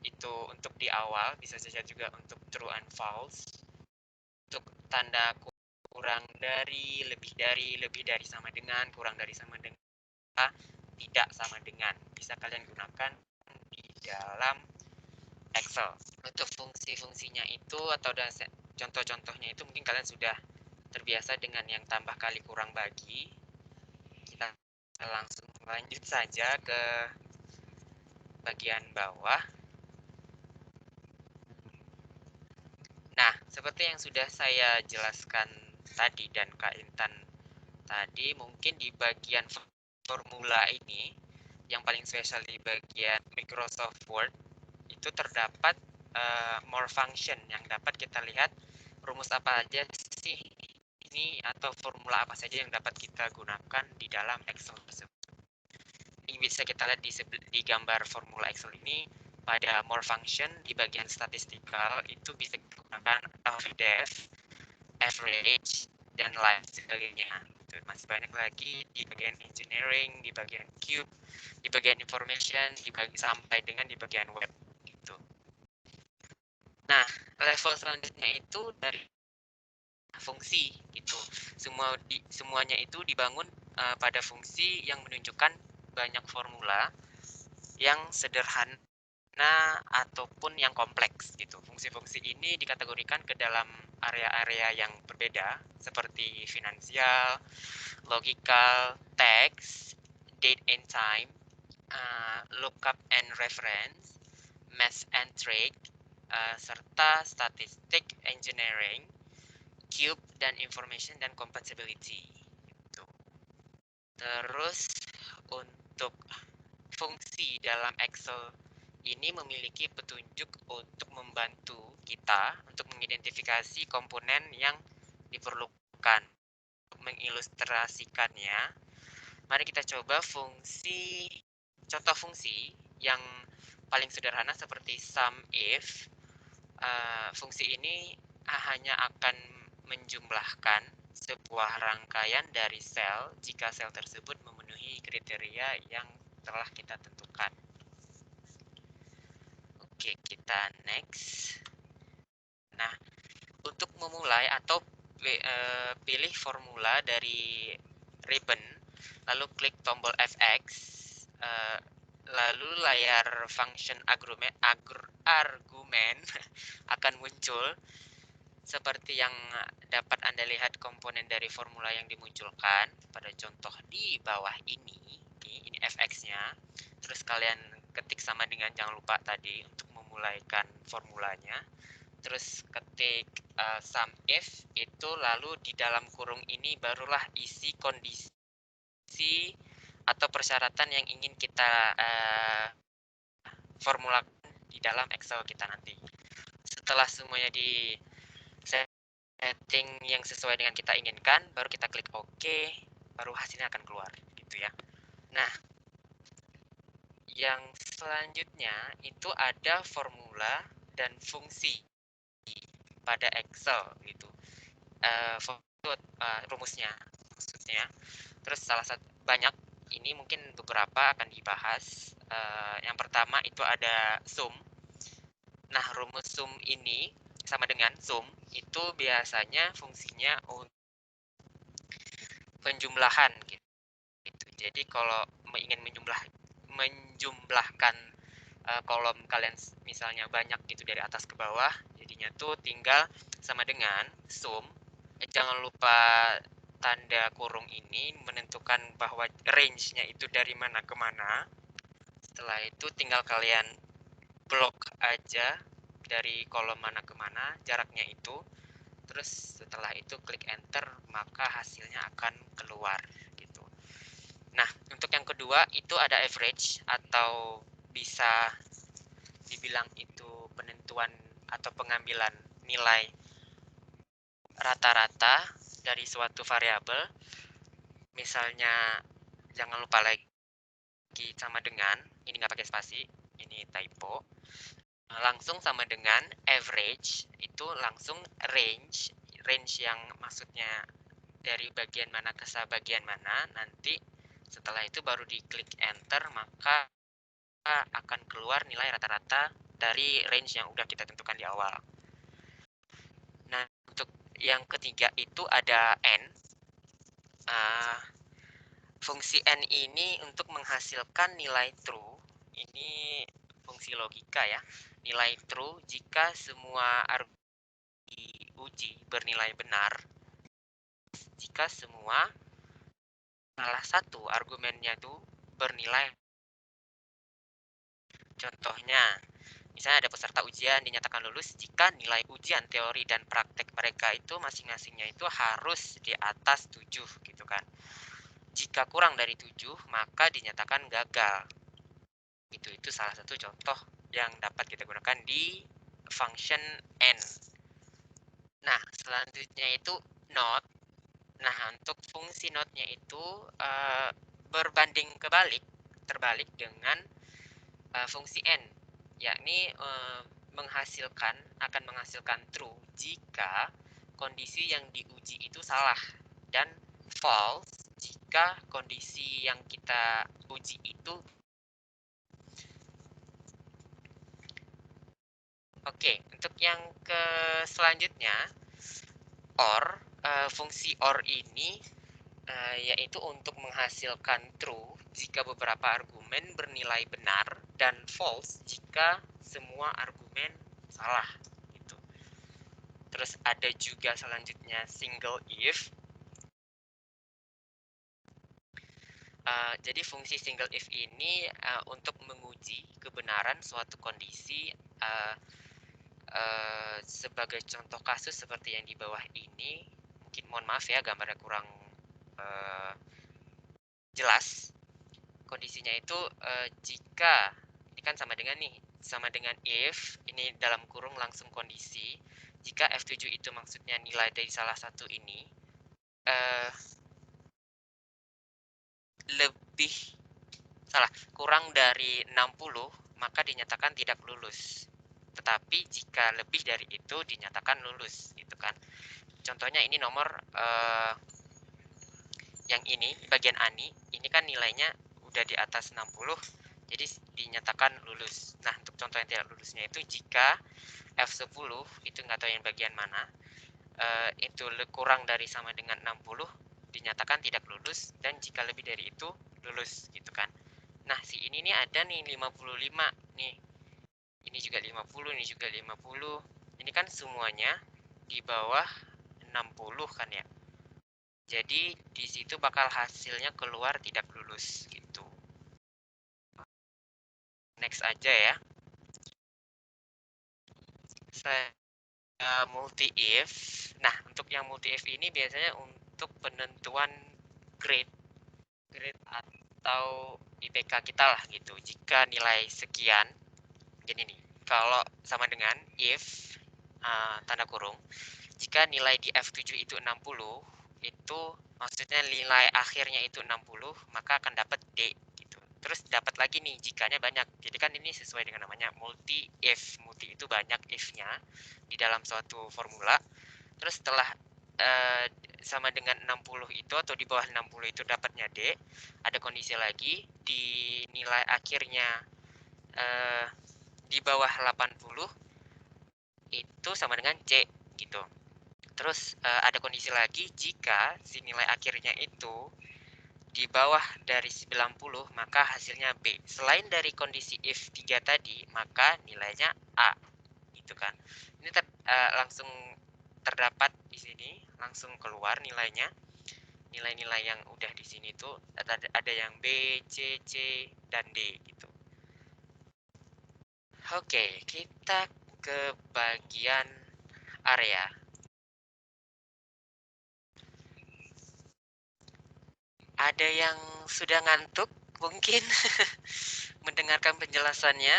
itu untuk di awal, bisa saja juga untuk true and false. Untuk tanda kurang dari, lebih dari, sama dengan, kurang dari, sama dengan, tidak sama dengan, bisa kalian gunakan di dalam Excel. Untuk fungsi-fungsinya itu atau contoh-contohnya itu mungkin kalian sudah terbiasa dengan yang tambah kali kurang bagi. Kita langsung lanjut saja ke bagian bawah. Nah, seperti yang sudah saya jelaskan tadi dan Kak Intan tadi, mungkin di bagian formula ini, yang paling spesial di bagian Microsoft Word, itu terdapat more function yang dapat kita lihat rumus apa aja sih ini atau formula apa saja yang dapat kita gunakan di dalam Excel tersebut. Ini bisa kita lihat di gambar formula Excel ini. Pada more function di bagian statistikal itu bisa digunakan def, average, dan lain sebagainya. Masih banyak lagi di bagian engineering, di bagian cube, di bagian information, sampai dengan di bagian web. Gitu. Nah, level selanjutnya itu dari fungsi gitu. Semuanya itu dibangun pada fungsi yang menunjukkan banyak formula yang sederhana ataupun yang kompleks gitu. Fungsi-fungsi ini dikategorikan ke dalam area-area yang berbeda seperti finansial, logical, text, date and time, lookup and reference, math and trig, serta statistik, engineering, cube dan information dan compatibility gitu. Terus untuk fungsi dalam Excel ini memiliki petunjuk untuk membantu kita untuk mengidentifikasi komponen yang diperlukan. Untuk mengilustrasikannya, mari kita coba contoh fungsi yang paling sederhana seperti sum if. Fungsi ini hanya akan menjumlahkan sebuah rangkaian dari sel jika sel tersebut memenuhi kriteria yang telah kita tentukan. Oke, kita next. Nah, untuk memulai atau pilih formula dari ribbon, lalu klik tombol FX, lalu layar function argumen akan muncul seperti yang dapat Anda lihat komponen dari formula yang dimunculkan pada contoh di bawah ini FX-nya. Terus kalian ketik sama dengan jangan lupa tadi untuk memulaikan formulanya. Terus ketik sum if itu, lalu di dalam kurung ini barulah isi kondisi atau persyaratan yang ingin kita formulakan di dalam Excel kita nanti. Setelah semuanya di setting yang sesuai dengan kita inginkan, baru kita klik OK, baru hasilnya akan keluar gitu ya. Nah, yang selanjutnya itu ada formula dan fungsi pada Excel gitu. Rumusnya maksudnya. Terus salah satu banyak ini mungkin beberapa akan dibahas. Yang pertama itu ada sum. Nah, rumus sum ini sama dengan sum itu biasanya fungsinya untuk penjumlahan gitu. Jadi kalau ingin menjumlahkan kolom kalian misalnya banyak gitu dari atas ke bawah, jadinya tuh tinggal sama dengan sum. Jangan lupa tanda kurung ini menentukan bahwa range-nya itu dari mana ke mana. Setelah itu tinggal kalian blok aja dari kolom mana ke mana, jaraknya itu. Terus setelah itu klik enter, maka hasilnya akan keluar gitu. Nah, untuk yang kedua itu ada average atau bisa dibilang itu penentuan atau pengambilan nilai rata-rata dari suatu variabel. Misalnya jangan lupa lagi sama dengan, ini nggak pakai spasi, ini typo. Langsung sama dengan average itu langsung range yang maksudnya dari bagian mana ke bagian mana. Nanti setelah itu baru diklik enter, maka akan keluar nilai rata-rata dari range yang udah kita tentukan di awal. Nah, untuk yang ketiga itu ada n. Fungsi n ini untuk menghasilkan nilai true. Ini fungsi logika ya. Nilai true jika semua argumen diuji bernilai benar. Jika semua salah satu argumennya itu bernilai. Contohnya, misalnya ada peserta ujian dinyatakan lulus jika nilai ujian teori dan praktek mereka itu masing-masingnya itu harus di atas 7 gitu kan. Jika kurang dari 7 maka dinyatakan gagal. Itu salah satu contoh yang dapat kita gunakan di function n. Nah, selanjutnya itu not. Nah, untuk fungsi not-nya itu berbanding terbalik dengan fungsi n, yakni akan menghasilkan true jika kondisi yang diuji itu salah dan false jika kondisi yang kita uji itu. Oke, untuk yang ke selanjutnya or, fungsi or ini yaitu untuk menghasilkan true jika beberapa argumen bernilai benar dan false jika semua argumen salah gitu. Terus ada juga selanjutnya single if. Jadi fungsi single if ini untuk menguji kebenaran suatu kondisi. Sebagai contoh kasus seperti yang di bawah ini, mungkin mohon maaf ya gambarnya kurang jelas. Kondisinya itu jika ini kan sama dengan if, ini dalam kurung langsung kondisi, jika F7 itu maksudnya nilai dari salah satu ini kurang dari 60 maka dinyatakan tidak lulus. Tetapi jika lebih dari itu dinyatakan lulus gitu kan. Contohnya ini nomor yang ini bagian ani, ini kan nilainya udah di atas 60 jadi dinyatakan lulus. Nah, untuk contoh yang tidak lulusnya itu jika F10 itu nggak tahu yang bagian mana, itu kurang dari sama dengan 60 dinyatakan tidak lulus, dan jika lebih dari itu lulus gitu kan. Nah, si ini nih ada nih 55 nih. Ini juga 50, ini juga 50. Ini kan semuanya di bawah 60 kan ya. Jadi di situ bakal hasilnya keluar tidak lulus gitu. Next aja ya. Multi if. Nah, untuk yang multi if ini biasanya untuk penentuan grade atau IPK kita lah gitu. Jika nilai sekian, gini nih, kalau sama dengan if tanda kurung, jika nilai di F7 itu 60, itu maksudnya nilai akhirnya itu 60, maka akan dapat D gitu. Terus dapat lagi nih jikanya banyak. Jadi kan ini sesuai dengan namanya multi if. Multi itu banyak if-nya di dalam suatu formula. Terus setelah sama dengan 60 itu atau di bawah 60 itu dapatnya D, ada kondisi lagi di nilai akhirnya di bawah 80 itu sama dengan C gitu. Terus ada kondisi lagi jika si nilai akhirnya itu di bawah dari 90 maka hasilnya B. Selain dari kondisi if 3 tadi, maka nilainya A gitu kan. Ini langsung terdapat di sini, langsung keluar nilainya. Nilai-nilai yang udah di sini tuh ada yang B, C, C, dan D gitu. Oke, kita ke bagian area. Ada yang sudah ngantuk mungkin mendengarkan penjelasannya,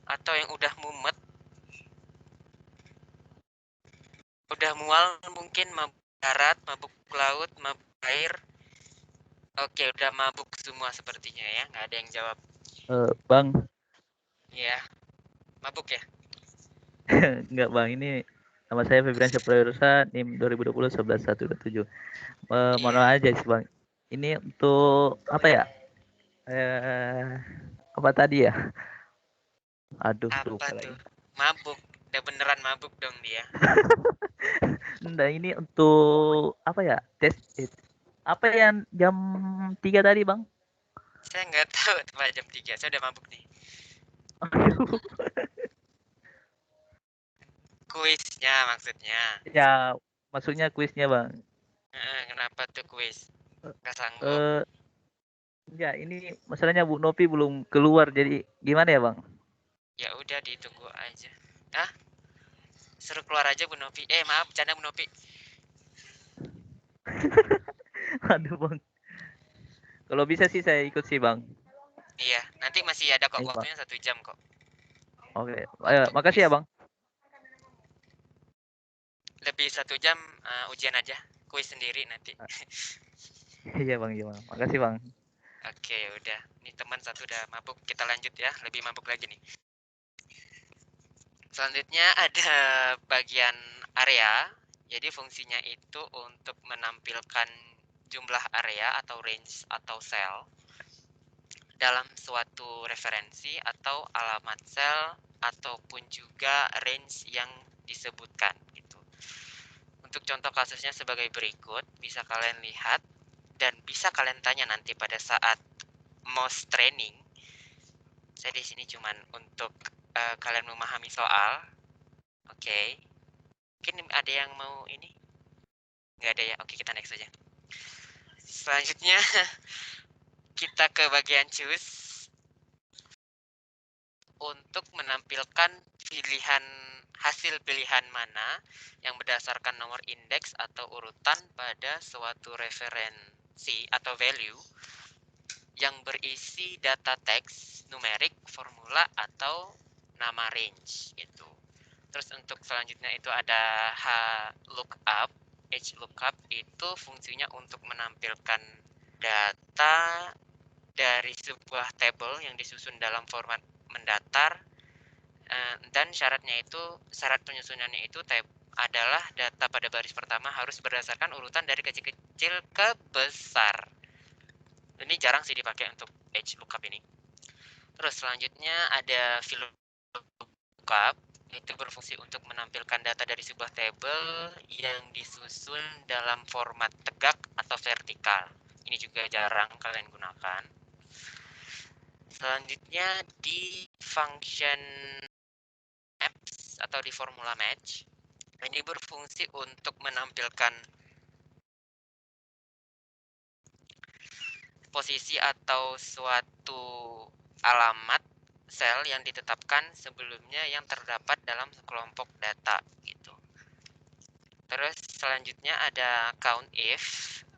atau yang udah mumet, udah mual mungkin, mabuk darat, mabuk laut, mabuk air. Oke, udah mabuk semua sepertinya ya, nggak ada yang jawab. Bang. Iya, mabuk ya? Enggak Bang, ini nama saya Febrian Syafriursa, NIM 2020-111-127. Mohon aja sih Bang. Ini untuk apa ya? Apa tadi ya? Aduh, apa tuh? Mabuk. Udah beneran mabuk dong dia. Nah, ini untuk apa ya? Tes apa yang jam 3 tadi, Bang? Saya nggak tahu Pak jam 3. Saya udah mabuk nih. Kuisnya maksudnya. Ya, maksudnya kuisnya Bang. Kenapa tuh kuis? Gak sanggup. Ya, ini masalahnya Bu Nopi belum keluar, jadi gimana ya Bang? Ya udah ditunggu aja. Suruh keluar aja Bu Nopi. Maaf, bercanda Bu Nopi. Aduh Bang. Kalau bisa sih saya ikut sih Bang. Iya, nanti masih ada kok Ayo, Bang. waktunya 1 jam kok. Oke, ayo, makasih ya Bang. Lebih 1 jam ujian aja. Kuis sendiri nanti. Iya Bang, makasih Bang. Oke, udah. Nih teman satu udah mabuk. Kita lanjut ya. Lebih mabuk lagi nih. Selanjutnya ada bagian area. Jadi fungsinya itu untuk menampilkan jumlah area atau range atau sel dalam suatu referensi atau alamat sel ataupun juga range yang disebutkan gitu. Untuk contoh kasusnya sebagai berikut, bisa kalian lihat dan bisa kalian tanya nanti pada saat MOS training. Saya di sini cuman untuk kalian memahami soal. Oke. Mungkin ada yang mau ini? Nggak ada ya? Oke, kita next aja. Selanjutnya kita ke bagian choose. Untuk menampilkan hasil pilihan mana yang berdasarkan nomor indeks atau urutan pada suatu referensi atau value yang berisi data teks, numerik, formula, atau nama range gitu. Terus untuk selanjutnya itu ada HLOOKUP. HLOOKUP itu fungsinya untuk menampilkan data dari sebuah table yang disusun dalam format mendatar, dan syarat penyusunannya itu adalah data pada baris pertama harus berdasarkan urutan dari kecil-kecil ke besar. Ini jarang sih dipakai untuk HLOOKUP ini. Terus selanjutnya ada VLOOKUP, itu berfungsi untuk menampilkan data dari sebuah table yang disusun dalam format tegak atau vertikal. Ini juga jarang kalian gunakan. Selanjutnya di function maps atau di formula match, ini berfungsi untuk menampilkan posisi atau suatu alamat sel yang ditetapkan sebelumnya yang terdapat dalam kelompok data gitu. Terus selanjutnya ada COUNTIF.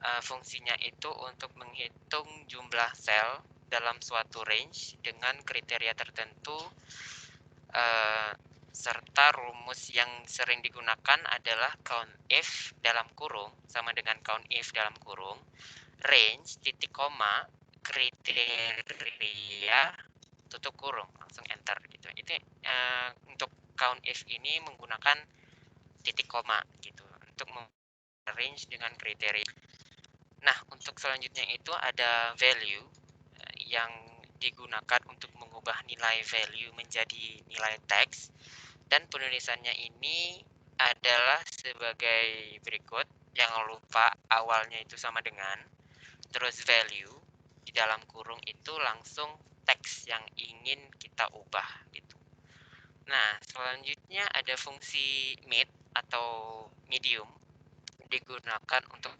Fungsinya itu untuk menghitung jumlah sel dalam suatu range dengan kriteria tertentu, serta rumus yang sering digunakan adalah COUNTIF dalam kurung sama dengan COUNTIF dalam kurung, range, titik koma, kriteria, tutup kurung, langsung enter gitu. Itu untuk COUNTIF ini menggunakan titik koma gitu untuk range dengan kriteria. Nah, untuk selanjutnya itu ada value yang digunakan untuk mengubah nilai value menjadi nilai teks, dan penulisannya ini adalah sebagai berikut. Jangan lupa awalnya itu sama dengan, terus value di dalam kurung itu langsung teks yang ingin kita ubah gitu. Nah, selanjutnya ada fungsi mid atau medium, digunakan untuk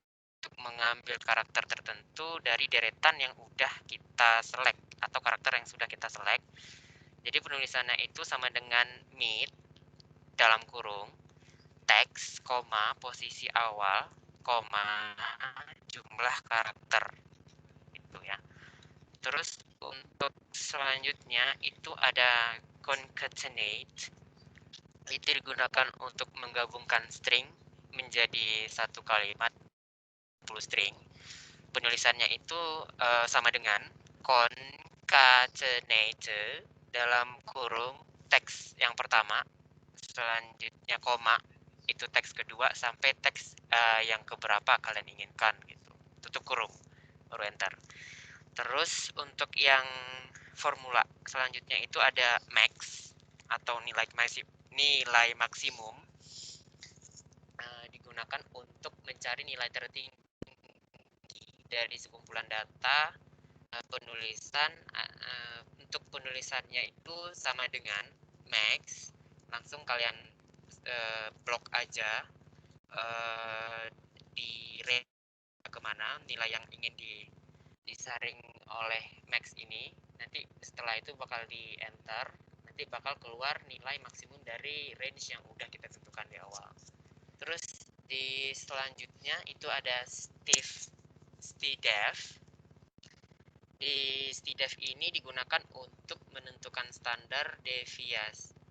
mengambil karakter tertentu dari deretan yang udah kita select atau karakter yang sudah kita select. Jadi penulisannya itu sama dengan mid dalam kurung teks, posisi awal, jumlah karakter itu ya. Terus untuk selanjutnya itu ada concatenate. Itu digunakan untuk menggabungkan string menjadi satu kalimat full string. Penulisannya itu sama dengan concatenate dalam kurung teks yang pertama, selanjutnya koma, itu teks kedua sampai teks yang keberapa kalian inginkan gitu. Tutup kurung, baru enter. Terus untuk yang formula selanjutnya itu ada max atau nilai maksimum, digunakan untuk mencari nilai tertinggi dari sekumpulan data penulisan untuk penulisannya itu sama dengan max, langsung kalian blok aja di range kemana nilai yang ingin disaring oleh max ini. Nanti setelah itu bakal di enter, nanti bakal keluar nilai maksimum dari range yang udah kita tentukan di awal. Terus di selanjutnya itu ada stdef. Di stdef ini digunakan untuk menentukan standar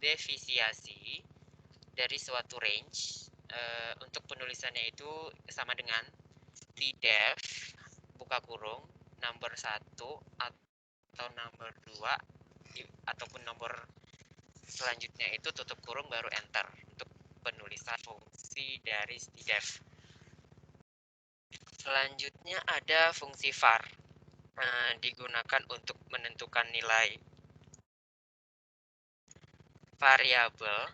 defisiasi dari suatu range. Untuk penulisannya itu sama dengan stdef buka kurung nomor 1 atau nomor 2 ataupun nomor selanjutnya itu tutup kurung baru enter untuk penulisan fungsi dari stdef. Selanjutnya ada fungsi var. Digunakan untuk menentukan nilai variabel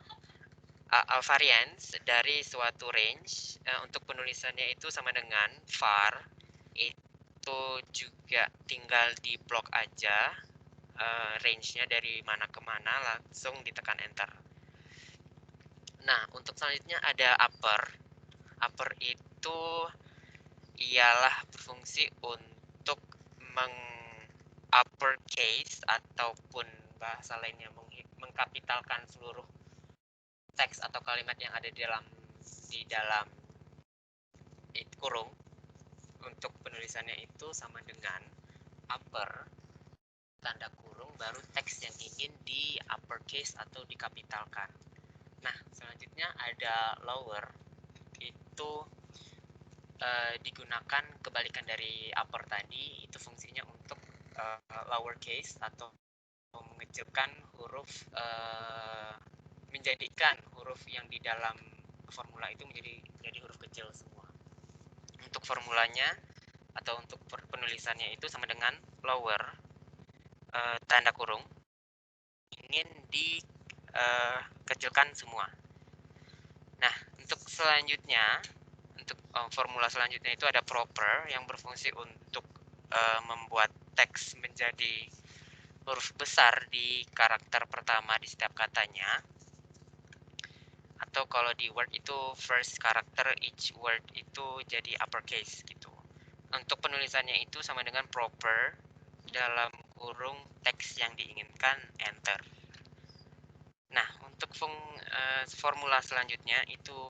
variance dari suatu range. Untuk penulisannya itu sama dengan var, itu juga tinggal di blok aja range-nya dari mana ke mana, langsung ditekan enter. Nah, untuk selanjutnya ada upper. Upper itu ialah berfungsi untuk uppercase ataupun bahasa lainnya mengkapitalkan seluruh teks atau kalimat yang ada di dalam kurung. Untuk penulisannya itu sama dengan upper tanda kurung baru teks yang ingin di uppercase atau dikapitalkan. Nah, selanjutnya ada lower. Itu digunakan kebalikan dari upper tadi, itu fungsinya untuk lower case atau mengecilkan huruf, menjadikan huruf yang di dalam formula itu menjadi huruf kecil semua. Untuk formulanya atau untuk penulisannya itu sama dengan lower tanda kurung ingin dikecilkan semua. Nah, untuk selanjutnya, untuk formula selanjutnya itu ada proper yang berfungsi untuk membuat teks menjadi huruf besar di karakter pertama di setiap katanya. Atau kalau di Word itu first character each word itu jadi uppercase gitu. Untuk penulisannya itu sama dengan proper dalam kurung teks yang diinginkan enter. Nah, untuk formula selanjutnya itu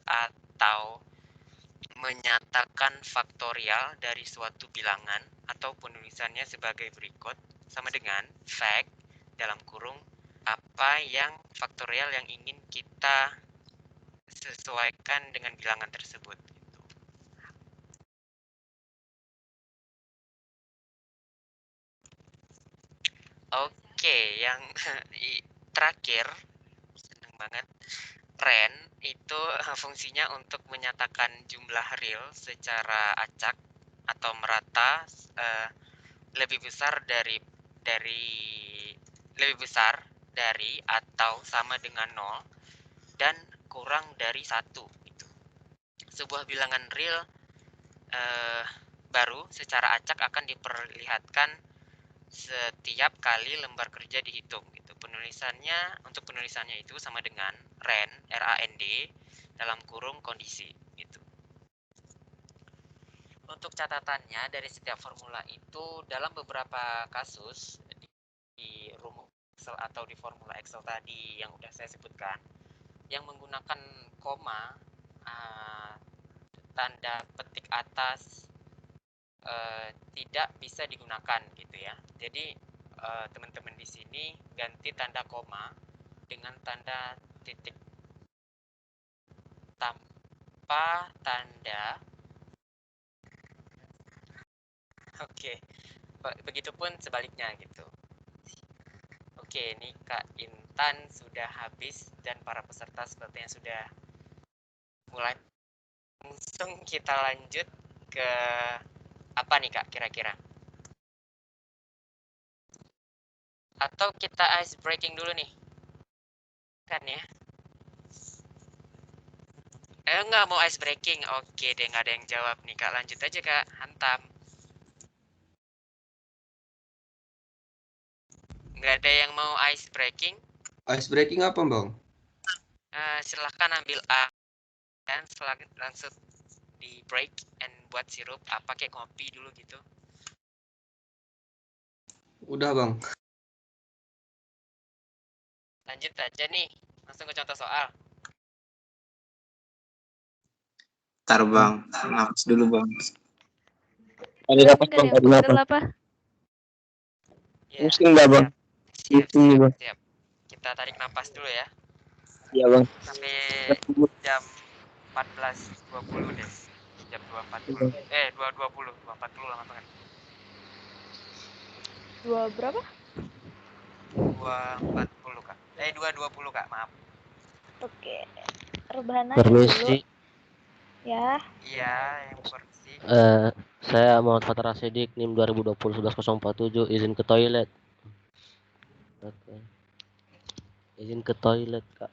atau menyatakan faktorial dari suatu bilangan atau penulisannya sebagai berikut sama dengan fact dalam kurung apa yang faktorial yang ingin kita sesuaikan dengan bilangan tersebut gitu. Oke, yang terakhir seneng banget, ren itu fungsinya untuk menyatakan jumlah real secara acak atau merata lebih besar dari atau sama dengan 0 dan kurang dari 1 gitu. Sebuah bilangan real baru secara acak akan diperlihatkan setiap kali lembar kerja dihitung gitu. Untuk penulisannya itu sama dengan RAND dalam kurung kondisi gitu. Untuk catatannya dari setiap formula itu dalam beberapa kasus di rumus Excel atau di formula Excel tadi yang udah saya sebutkan, yang menggunakan koma tanda petik atas tidak bisa digunakan gitu ya. Jadi teman-teman di sini ganti tanda koma dengan tanda titik tanpa tanda. Oke. Begitupun sebaliknya gitu. Oke, ini Kak Intan sudah habis dan para peserta sepertinya sudah mulai. Langsung kita lanjut ke apa nih Kak kira-kira? Atau kita ice breaking dulu nih? Kan ya? Nggak mau ice breaking. Oke deh, nggak ada yang jawab nih Kak. Lanjut aja Kak, hantam. Nggak ada yang mau ice breaking? Ice breaking apa, Bang? Silahkan ambil dan langsung di break and buat sirup apa kayak kopi dulu gitu. Udah, Bang. Lanjut aja nih, langsung ke contoh soal. Ntar bang, nafas dulu bang. Ini dari yang pegel apa? Ya, Pusing nggak bang? siap, Pusing, siap, Bang. siap. Kita tarik napas dulu ya. Iya bang. Sampai jam 14.20 deh. Jam 2.40. 2.20, 2.40 lama banget. 2 berapa? 2.40 Kak. 2.20 Kak, maaf. Oke. Rebahan aja dulu. Ya. Iya, yang permisi. Saya Muhammad Fathar Rasidik, NIM 2020 11047, izin ke toilet. Oke. Izin ke toilet, Kak.